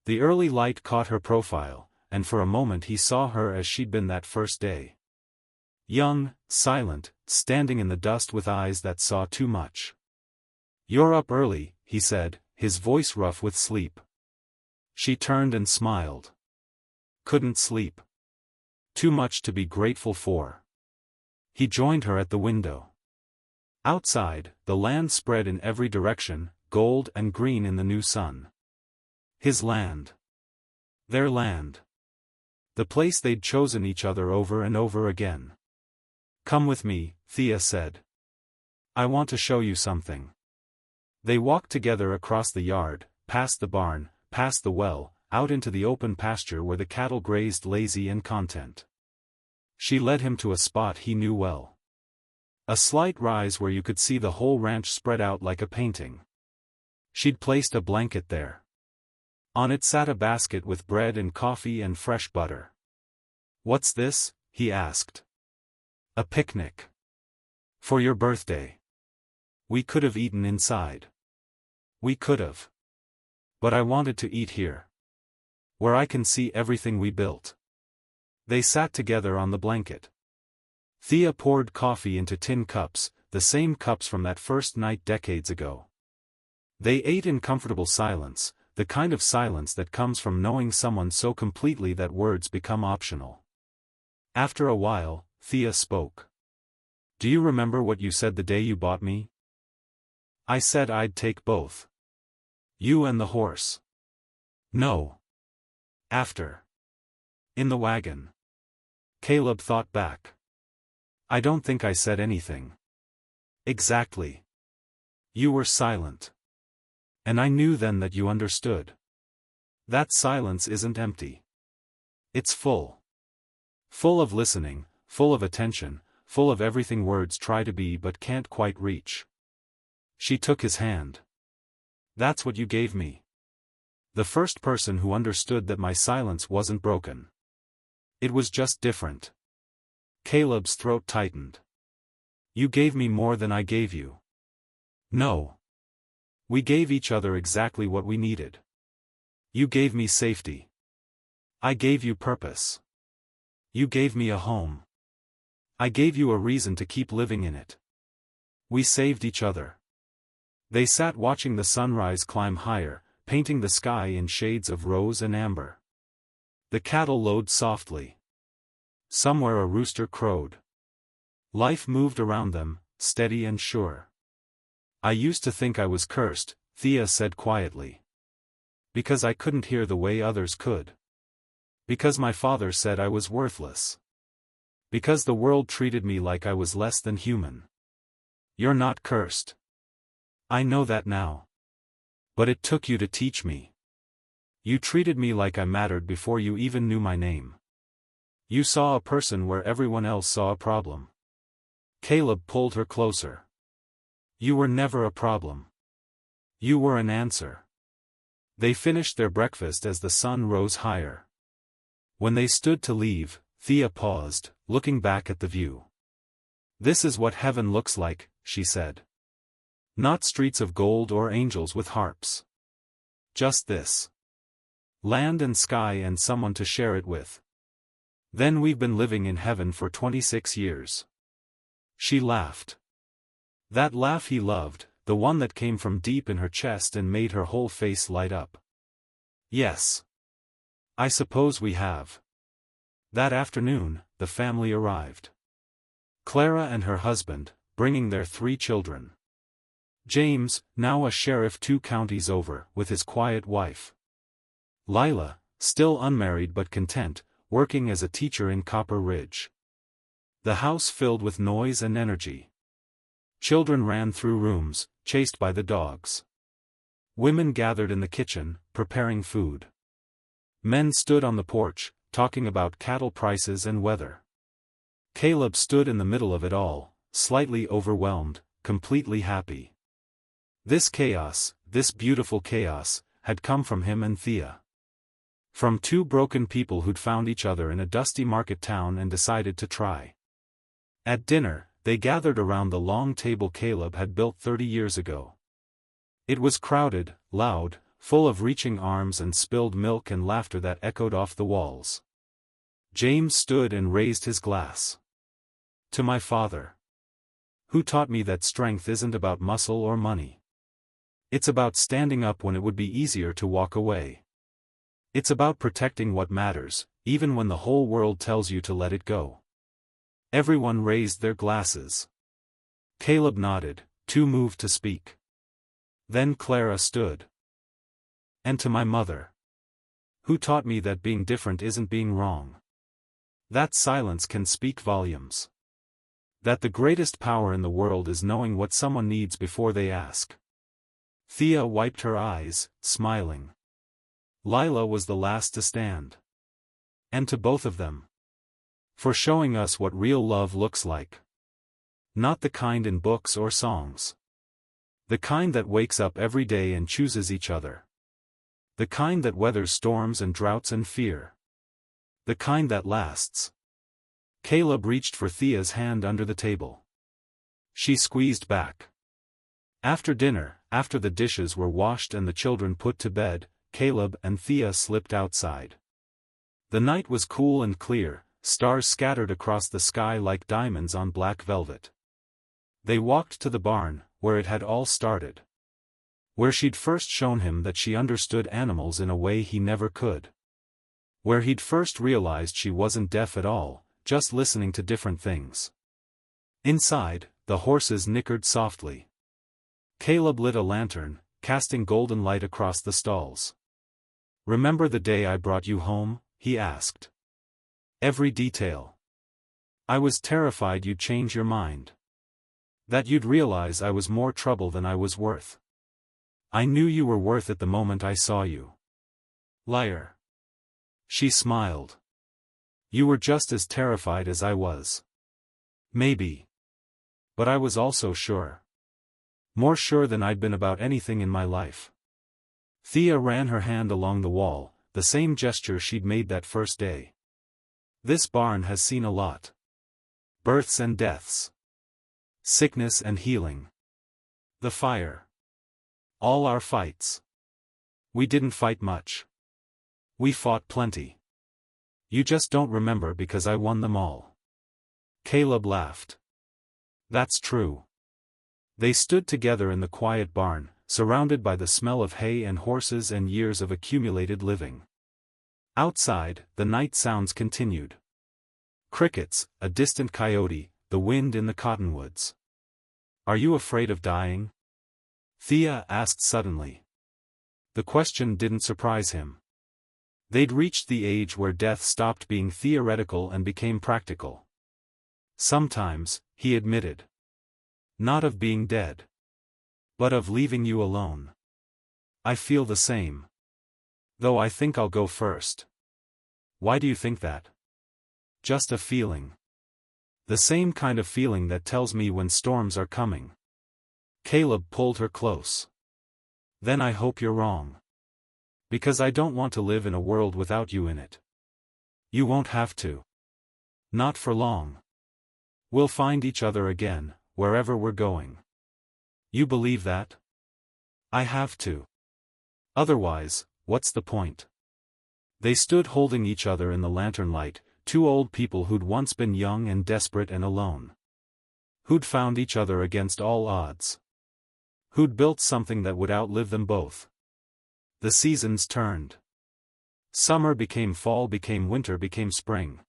Speaker 1: The early light caught her profile, and for a moment he saw her as she'd been that first day. Young, silent, standing in the dust with eyes that saw too much. "You're up early," he said, his voice rough with sleep. She turned and smiled. "Couldn't sleep. Too much to be grateful for." He joined her at the window. Outside, the land spread in every direction, gold and green in the new sun. His land. Their land. The place they'd chosen each other over and over again. "Come with me," Thea said. "I want to show you something." They walked together across the yard, past the barn, past the well, out into the open pasture where the cattle grazed lazy and content. She led him to a spot he knew well. A slight rise where you could see the whole ranch spread out like a painting. She'd placed a blanket there. On it sat a basket with bread and coffee and fresh butter. "What's this?" he asked. "A picnic. For your birthday. We could have eaten inside. We could have. But I wanted to eat here. Where I can see everything we built." They sat together on the blanket. Thea poured coffee into tin cups, the same cups from that first night decades ago. They ate in comfortable silence, the kind of silence that comes from knowing someone so completely that words become optional. After a while, Thea spoke. "Do you remember what you said the day you bought me?" "I said I'd take both. You and the horse." "No. After. In the wagon." Caleb thought back. "I don't think I said anything." "Exactly. You were silent. And I knew then that you understood. That silence isn't empty. It's full. Full of listening, full of attention, full of everything words try to be but can't quite reach." She took his hand. "That's what you gave me. The first person who understood that my silence wasn't broken. It was just different." Caleb's throat tightened. "You gave me more than I gave you." "No. We gave each other exactly what we needed. You gave me safety. I gave you purpose. You gave me a home. I gave you a reason to keep living in it. We saved each other." They sat watching the sunrise climb higher, painting the sky in shades of rose and amber. The cattle lowed softly. Somewhere a rooster crowed. Life moved around them, steady and sure. "I used to think I was cursed," Thea said quietly. "Because I couldn't hear the way others could. Because my father said I was worthless. Because the world treated me like I was less than human. You're not cursed. I know that now. But it took you to teach me. You treated me like I mattered before you even knew my name. You saw a person where everyone else saw a problem." Caleb pulled her closer. "You were never a problem. You were an answer." They finished their breakfast as the sun rose higher. When they stood to leave, Thea paused, looking back at the view. "This is what heaven looks like," she said. "Not streets of gold or angels with harps. Just this. Land and sky and someone to share it with. Then we've been living in heaven for 26 years. She laughed. That laugh he loved, the one that came from deep in her chest and made her whole face light up. "Yes. I suppose we have." That afternoon, the family arrived. Clara and her husband, bringing their 3 children. James, now a sheriff 2 counties over, with his quiet wife. Lila, still unmarried but content, working as a teacher in Copper Ridge. The house filled with noise and energy. Children ran through rooms, chased by the dogs. Women gathered in the kitchen, preparing food. Men stood on the porch, talking about cattle prices and weather. Caleb stood in the middle of it all, slightly overwhelmed, completely happy. This chaos, this beautiful chaos, had come from him and Thea. From two broken people who'd found each other in a dusty market town and decided to try. At dinner, they gathered around the long table Caleb had built 30 years ago. It was crowded, loud, full of reaching arms and spilled milk and laughter that echoed off the walls. James stood and raised his glass. To my father. Who taught me that strength isn't about muscle or money. It's about standing up when it would be easier to walk away. It's about protecting what matters, even when the whole world tells you to let it go. Everyone raised their glasses. Caleb nodded, too moved to speak. Then Clara stood. And to my mother. Who taught me that being different isn't being wrong. That silence can speak volumes. That the greatest power in the world is knowing what someone needs before they ask. Thea wiped her eyes, smiling. Lila was the last to stand. And to both of them. For showing us what real love looks like. Not the kind in books or songs. The kind that wakes up every day and chooses each other. The kind that weathers storms and droughts and fear. The kind that lasts. Caleb reached for Thea's hand under the table. She squeezed back. After dinner, after the dishes were washed and the children put to bed, Caleb and Thea slipped outside. The night was cool and clear, stars scattered across the sky like diamonds on black velvet. They walked to the barn, where it had all started. Where she'd first shown him that she understood animals in a way he never could. Where he'd first realized she wasn't deaf at all, just listening to different things. Inside, the horses nickered softly. Caleb lit a lantern, casting golden light across the stalls. "Remember the day I brought you home?" he asked. "Every detail. I was terrified you'd change your mind. That you'd realize I was more trouble than I was worth. I knew you were worth it the moment I saw you." "Liar." She smiled. "You were just as terrified as I was." "Maybe. But I was also sure. More sure than I'd been about anything in my life." Thea ran her hand along the wall, the same gesture she'd made that first day. "This barn has seen a lot. Births and deaths. Sickness and healing. The fire. All our fights. We didn't fight much. We fought plenty. You just don't remember because I won them all." Caleb laughed. "That's true." They stood together in the quiet barn, surrounded by the smell of hay and horses and years of accumulated living. Outside, the night sounds continued. Crickets, a distant coyote, the wind in the cottonwoods. "Are you afraid of dying?" Thea asked suddenly. The question didn't surprise him. They'd reached the age where death stopped being theoretical and became practical. "Sometimes," he admitted. "Not of being dead. But of leaving you alone. I feel the same. Though I think I'll go first." "Why do you think that?" "Just a feeling. The same kind of feeling that tells me when storms are coming." Caleb pulled her close. "Then I hope you're wrong. Because I don't want to live in a world without you in it." "You won't have to. Not for long. We'll find each other again, wherever we're going." "You believe that?" "I have to. Otherwise, what's the point?" They stood holding each other in the lantern light, two old people who'd once been young and desperate and alone. Who'd found each other against all odds. Who'd built something that would outlive them both. The seasons turned. Summer became fall, became winter, became spring.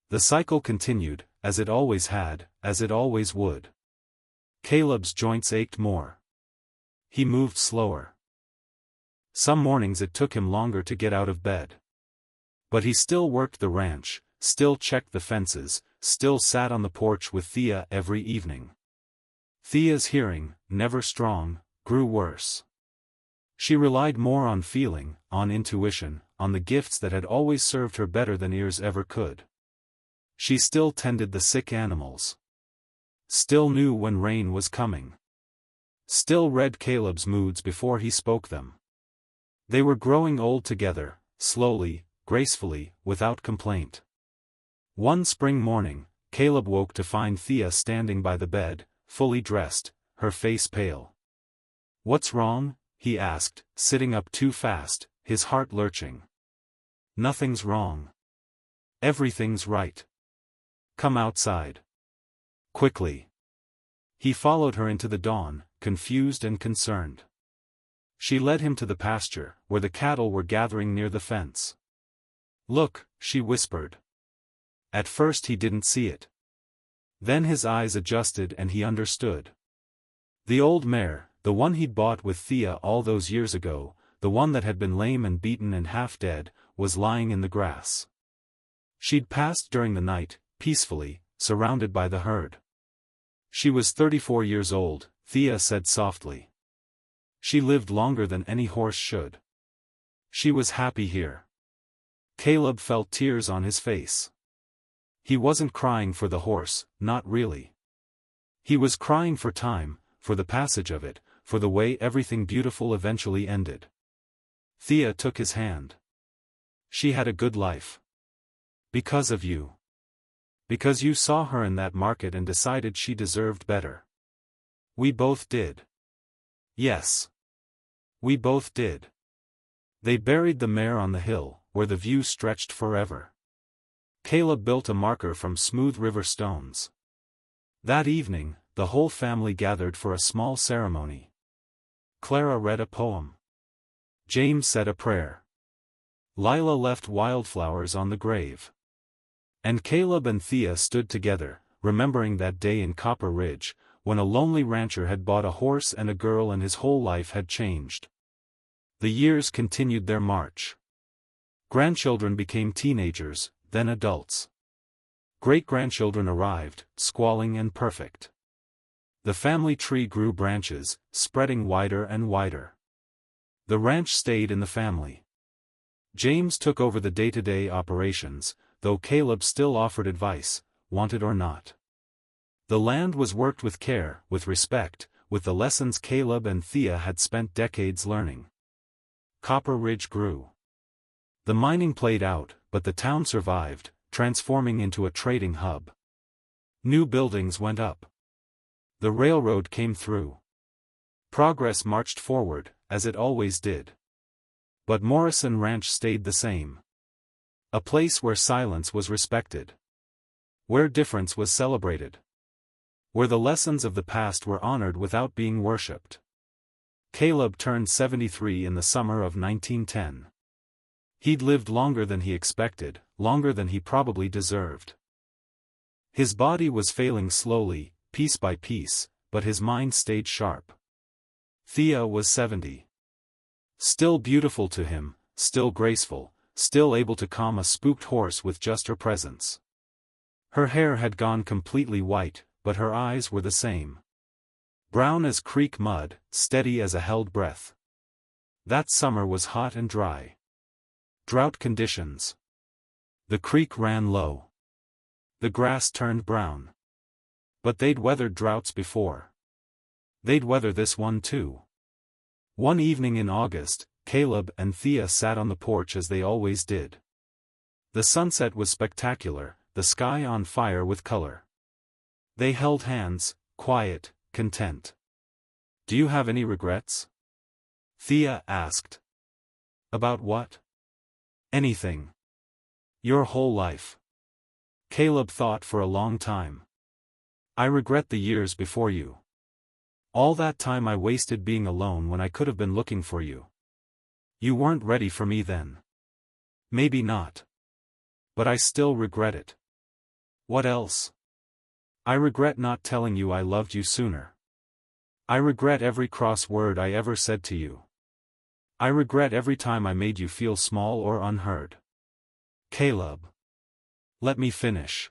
Speaker 1: The cycle continued, as it always had, as it always would. Caleb's joints ached more. He moved slower. Some mornings it took him longer to get out of bed. But he still worked the ranch, still checked the fences, still sat on the porch with Thea every evening. Thea's hearing, never strong, grew worse. She relied more on feeling, on intuition, on the gifts that had always served her better than ears ever could. She still tended the sick animals. Still knew when rain was coming. Still read Caleb's moods before he spoke them. They were growing old together, slowly, gracefully, without complaint. One spring morning, Caleb woke to find Thea standing by the bed, fully dressed, her face pale. "What's wrong?" he asked, sitting up too fast, his heart lurching. "Nothing's wrong. Everything's right. Come outside. Quickly." He followed her into the dawn, confused and concerned. She led him to the pasture, where the cattle were gathering near the fence. "Look," she whispered. At first he didn't see it. Then his eyes adjusted and he understood. The old mare, the one he'd bought with Thea all those years ago, the one that had been lame and beaten and half dead, was lying in the grass. She'd passed during the night, peacefully, surrounded by the herd. She was 34 years old, Thea said softly. She lived longer than any horse should. She was happy here. Caleb felt tears on his face. He wasn't crying for the horse, not really. He was crying for time, for the passage of it, for the way everything beautiful eventually ended. Thea took his hand. "She had a good life. Because of you. Because you saw her in that market and decided she deserved better. We both did." "Yes. We both did." They buried the mare on the hill, where the view stretched forever. Caleb built a marker from smooth river stones. That evening, the whole family gathered for a small ceremony. Clara read a poem. James said a prayer. Lila left wildflowers on the grave. And Caleb and Thea stood together, remembering that day in Copper Ridge, when a lonely rancher had bought a horse and a girl and his whole life had changed. The years continued their march. Grandchildren became teenagers, then adults. Great-grandchildren arrived, squalling and perfect. The family tree grew branches, spreading wider and wider. The ranch stayed in the family. James took over the day-to-day operations, though Caleb still offered advice, wanted or not. The land was worked with care, with respect, with the lessons Caleb and Thea had spent decades learning. Copper Ridge grew. The mining played out, but the town survived, transforming into a trading hub. New buildings went up. The railroad came through. Progress marched forward, as it always did. But Morrison Ranch stayed the same. A place where silence was respected. Where difference was celebrated. Where the lessons of the past were honored without being worshipped. Caleb turned 73 in the summer of 1910. He'd lived longer than he expected, longer than he probably deserved. His body was failing slowly, piece by piece, but his mind stayed sharp. Thea was 70. Still beautiful to him, still graceful, still able to calm a spooked horse with just her presence. Her hair had gone completely white, but her eyes were the same. Brown as creek mud, steady as a held breath. That summer was hot and dry. Drought conditions. The creek ran low. The grass turned brown. But they'd weathered droughts before. They'd weather this one too. One evening in August, Caleb and Thea sat on the porch as they always did. The sunset was spectacular, the sky on fire with color. They held hands, quiet, content. "Do you have any regrets?" Thea asked. "About what?" "Anything. Your whole life." Caleb thought for a long time. "I regret the years before you. All that time I wasted being alone when I could have been looking for you. You weren't ready for me then. Maybe not. But I still regret it." "What else?" "I regret not telling you I loved you sooner. I regret every cross word I ever said to you. I regret every time I made you feel small or unheard." "Caleb. Let me finish.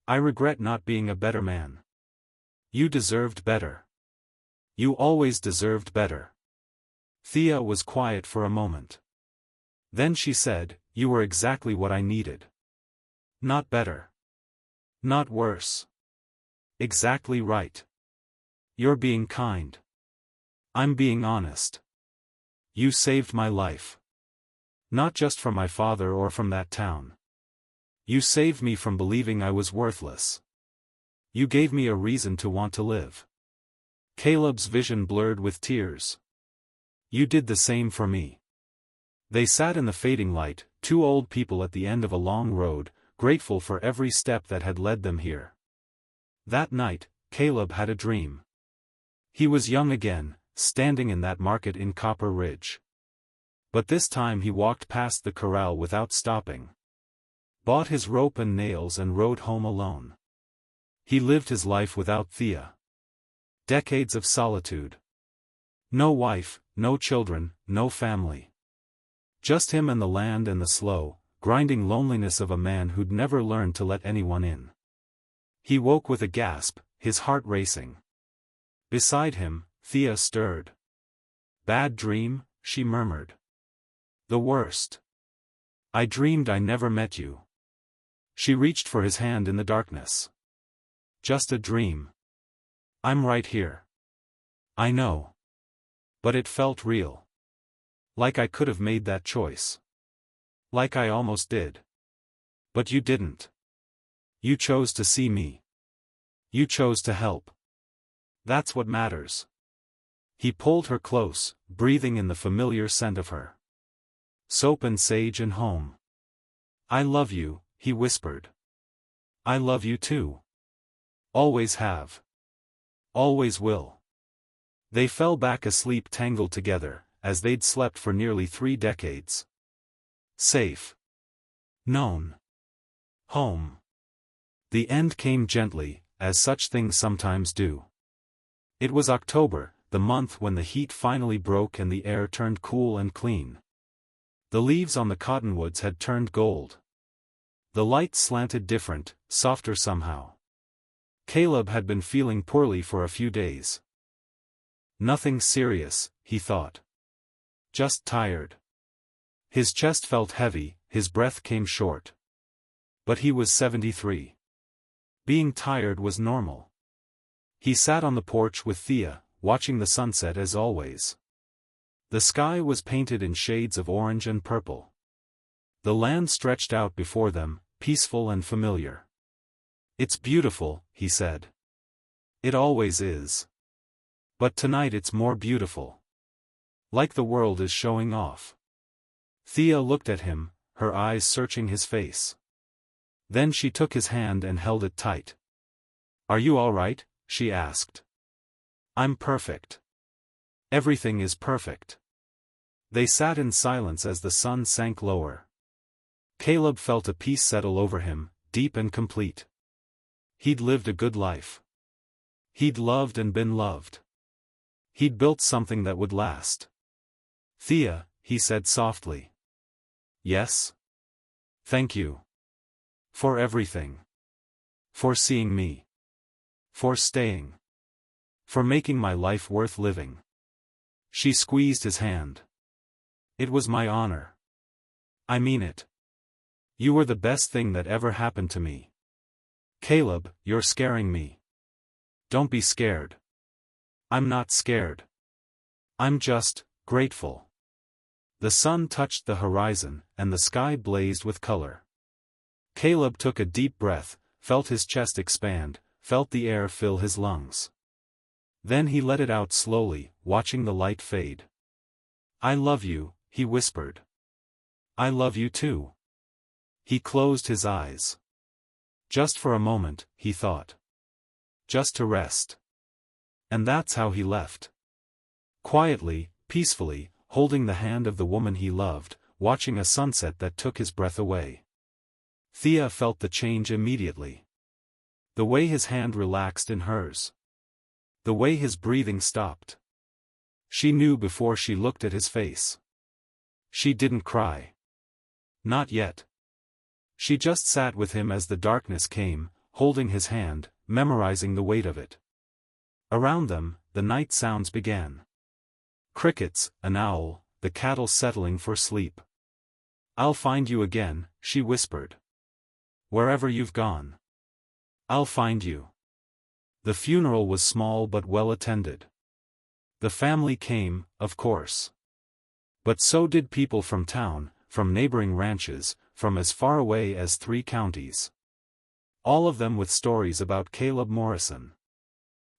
Speaker 1: I regret not being a better man. You deserved better. You always deserved better." Thea was quiet for a moment. Then she said, "You were exactly what I needed. Not better. Not worse. Exactly right. You're being kind. I'm being honest. You saved my life. Not just from my father or from that town. You saved me from believing I was worthless. You gave me a reason to want to live." Caleb's vision blurred with tears. "You did the same for me." They sat in the fading light, two old people at the end of a long road, grateful for every step that had led them here. That night, Caleb had a dream. He was young again, standing in that market in Copper Ridge. But this time he walked past the corral without stopping. Bought his rope and nails and rode home alone. He lived his life without Thea. Decades of solitude. No wife, no children, no family. Just him and the land and the slow, grinding loneliness of a man who'd never learned to let anyone in. He woke with a gasp, his heart racing. Beside him, Thea stirred. "Bad dream," she murmured. "The worst. I dreamed I never met you." She reached for his hand in the darkness. "Just a dream. I'm right here. I know. But it felt real. Like I could have made that choice. Like I almost did. But you didn't. You chose to see me. You chose to help. That's what matters." He pulled her close, breathing in the familiar scent of her. Soap and sage and home. "I love you," he whispered. "I love you too. Always have. Always will." They fell back asleep tangled together, as they'd slept for nearly 3 decades. Safe. Known. Home. The end came gently, as such things sometimes do. It was October, the month when the heat finally broke and the air turned cool and clean. The leaves on the cottonwoods had turned gold. The light slanted different, softer somehow. Caleb had been feeling poorly for a few days. Nothing serious, he thought. Just tired. His chest felt heavy, his breath came short. But he was 73. Being tired was normal. He sat on the porch with Thea, watching the sunset as always. The sky was painted in shades of orange and purple. The land stretched out before them, peaceful and familiar. "It's beautiful," he said. "It always is. But tonight it's more beautiful. Like the world is showing off." Thea looked at him, her eyes searching his face. Then she took his hand and held it tight. "Are you all right?" she asked. "I'm perfect. Everything is perfect." They sat in silence as the sun sank lower. Caleb felt a peace settle over him, deep and complete. He'd lived a good life. He'd loved and been loved. He'd built something that would last. "Thea," he said softly. "Yes?" "Thank you. For everything. For seeing me. For staying. For making my life worth living." She squeezed his hand. "It was my honor. I mean it. You were the best thing that ever happened to me." "Caleb, you're scaring me." "Don't be scared." "I'm not scared. I'm just grateful." The sun touched the horizon, and the sky blazed with color. Caleb took a deep breath, felt his chest expand, felt the air fill his lungs. Then he let it out slowly, watching the light fade. "I love you," he whispered. "I love you too." He closed his eyes. Just for a moment, he thought. Just to rest. And that's how he left. Quietly, peacefully, holding the hand of the woman he loved, watching a sunset that took his breath away. Thea felt the change immediately. The way his hand relaxed in hers. The way his breathing stopped. She knew before she looked at his face. She didn't cry. Not yet. She just sat with him as the darkness came, holding his hand, memorizing the weight of it. Around them, the night sounds began. Crickets, an owl, the cattle settling for sleep. "I'll find you again," she whispered. "Wherever you've gone. I'll find you." The funeral was small but well attended. The family came, of course. But so did people from town, from neighboring ranches, from as far away as 3 counties. All of them with stories about Caleb Morrison.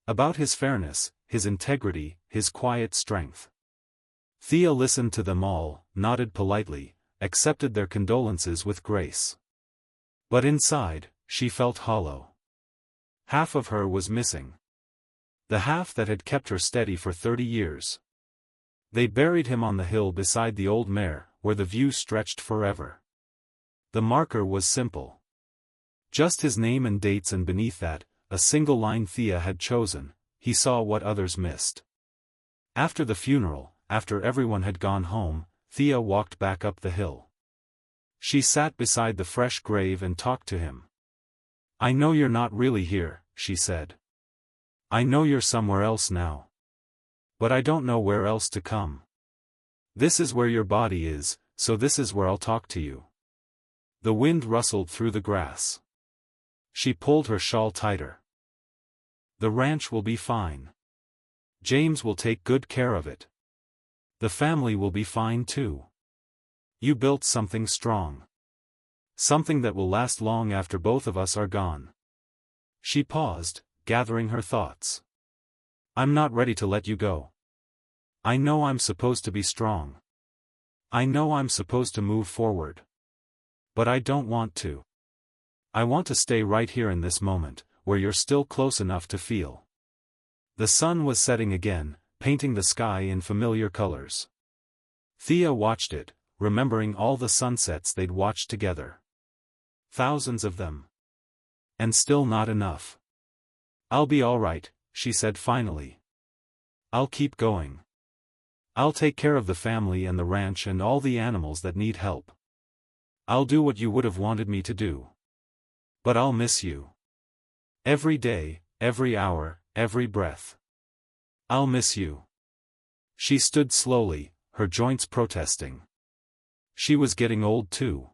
Speaker 1: About his fairness, his integrity, his quiet strength. Thea listened to them all, nodded politely, accepted their condolences with grace. But inside, she felt hollow. Half of her was missing. The half that had kept her steady for 30 years. They buried him on the hill beside the old mare, where the view stretched forever. The marker was simple. Just his name and dates, and beneath that, a single line Thea had chosen: he saw what others missed. After the funeral, after everyone had gone home, Thea walked back up the hill. She sat beside the fresh grave and talked to him. "I know you're not really here," she said. "I know you're somewhere else now. But I don't know where else to come. This is where your body is, so this is where I'll talk to you." The wind rustled through the grass. She pulled her shawl tighter. "The ranch will be fine. James will take good care of it. The family will be fine too. You built something strong. Something that will last long after both of us are gone." She paused, gathering her thoughts. "I'm not ready to let you go. I know I'm supposed to be strong. I know I'm supposed to move forward. But I don't want to. I want to stay right here in this moment, where you're still close enough to feel." The sun was setting again, painting the sky in familiar colors. Thea watched it, remembering all the sunsets they'd watched together. Thousands of them. And still not enough. "I'll be all right," she said finally. "I'll keep going. I'll take care of the family and the ranch and all the animals that need help. I'll do what you would have wanted me to do. But I'll miss you. Every day, every hour, every breath. I'll miss you." She stood slowly, her joints protesting. She was getting old too.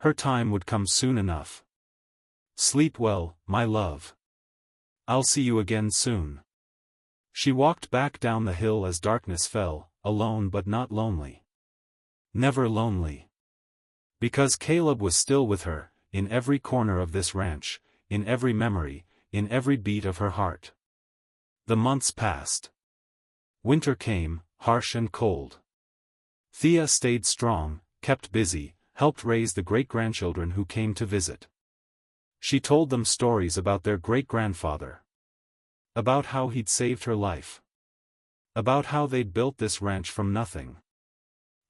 Speaker 1: Her time would come soon enough. "Sleep well, my love. I'll see you again soon." She walked back down the hill as darkness fell, alone but not lonely. Never lonely. Because Caleb was still with her, in every corner of this ranch, in every memory, in every beat of her heart. The months passed. Winter came, harsh and cold. Thea stayed strong, kept busy, helped raise the great-grandchildren who came to visit. She told them stories about their great-grandfather. About how he'd saved her life. About how they'd built this ranch from nothing.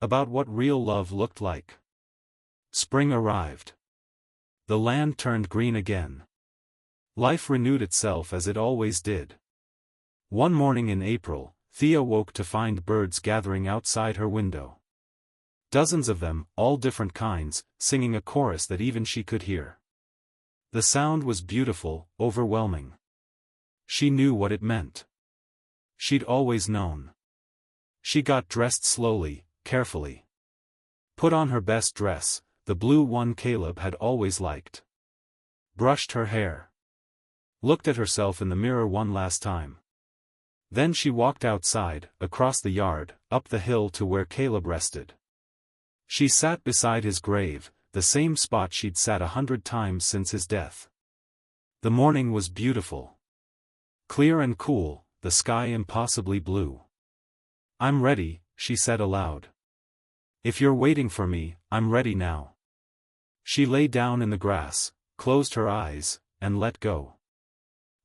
Speaker 1: About what real love looked like. Spring arrived. The land turned green again. Life renewed itself as it always did. One morning in April, Thea woke to find birds gathering outside her window. Dozens of them, all different kinds, singing a chorus that even she could hear. The sound was beautiful, overwhelming. She knew what it meant. She'd always known. She got dressed slowly, carefully. Put on her best dress, the blue one Caleb had always liked. Brushed her hair. Looked at herself in the mirror one last time. Then she walked outside, across the yard, up the hill to where Caleb rested. She sat beside his grave, the same spot she'd sat 100 times since his death. The morning was beautiful. Clear and cool, the sky impossibly blue. "I'm ready," she said aloud. "If you're waiting for me, I'm ready now." She lay down in the grass, closed her eyes, and let go.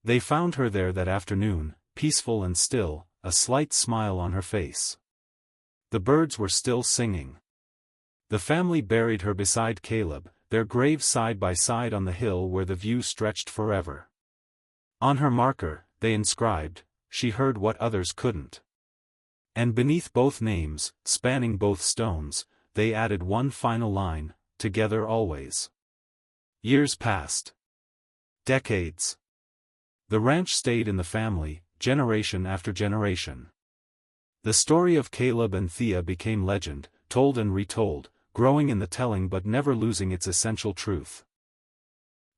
Speaker 1: They found her there that afternoon, peaceful and still, a slight smile on her face. The birds were still singing. The family buried her beside Caleb, their graves side by side on the hill where the view stretched forever. On her marker, they inscribed, "She heard what others couldn't." And beneath both names, spanning both stones, they added one final line, "Together always." Years passed. Decades. The ranch stayed in the family, generation after generation. The story of Caleb and Thea became legend, told and retold, growing in the telling but never losing its essential truth.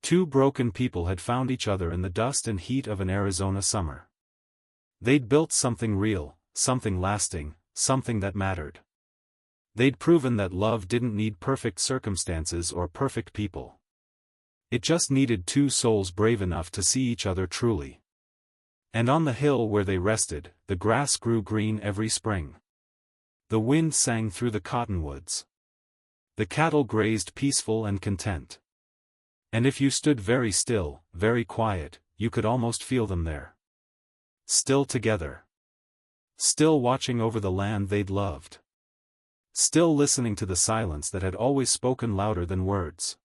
Speaker 1: Two broken people had found each other in the dust and heat of an Arizona summer. They'd built something real, something lasting, something that mattered. They'd proven that love didn't need perfect circumstances or perfect people. It just needed two souls brave enough to see each other truly. And on the hill where they rested, the grass grew green every spring. The wind sang through the cottonwoods. The cattle grazed peaceful and content. And if you stood very still, very quiet, you could almost feel them there. Still together. Still watching over the land they'd loved. Still listening to the silence that had always spoken louder than words.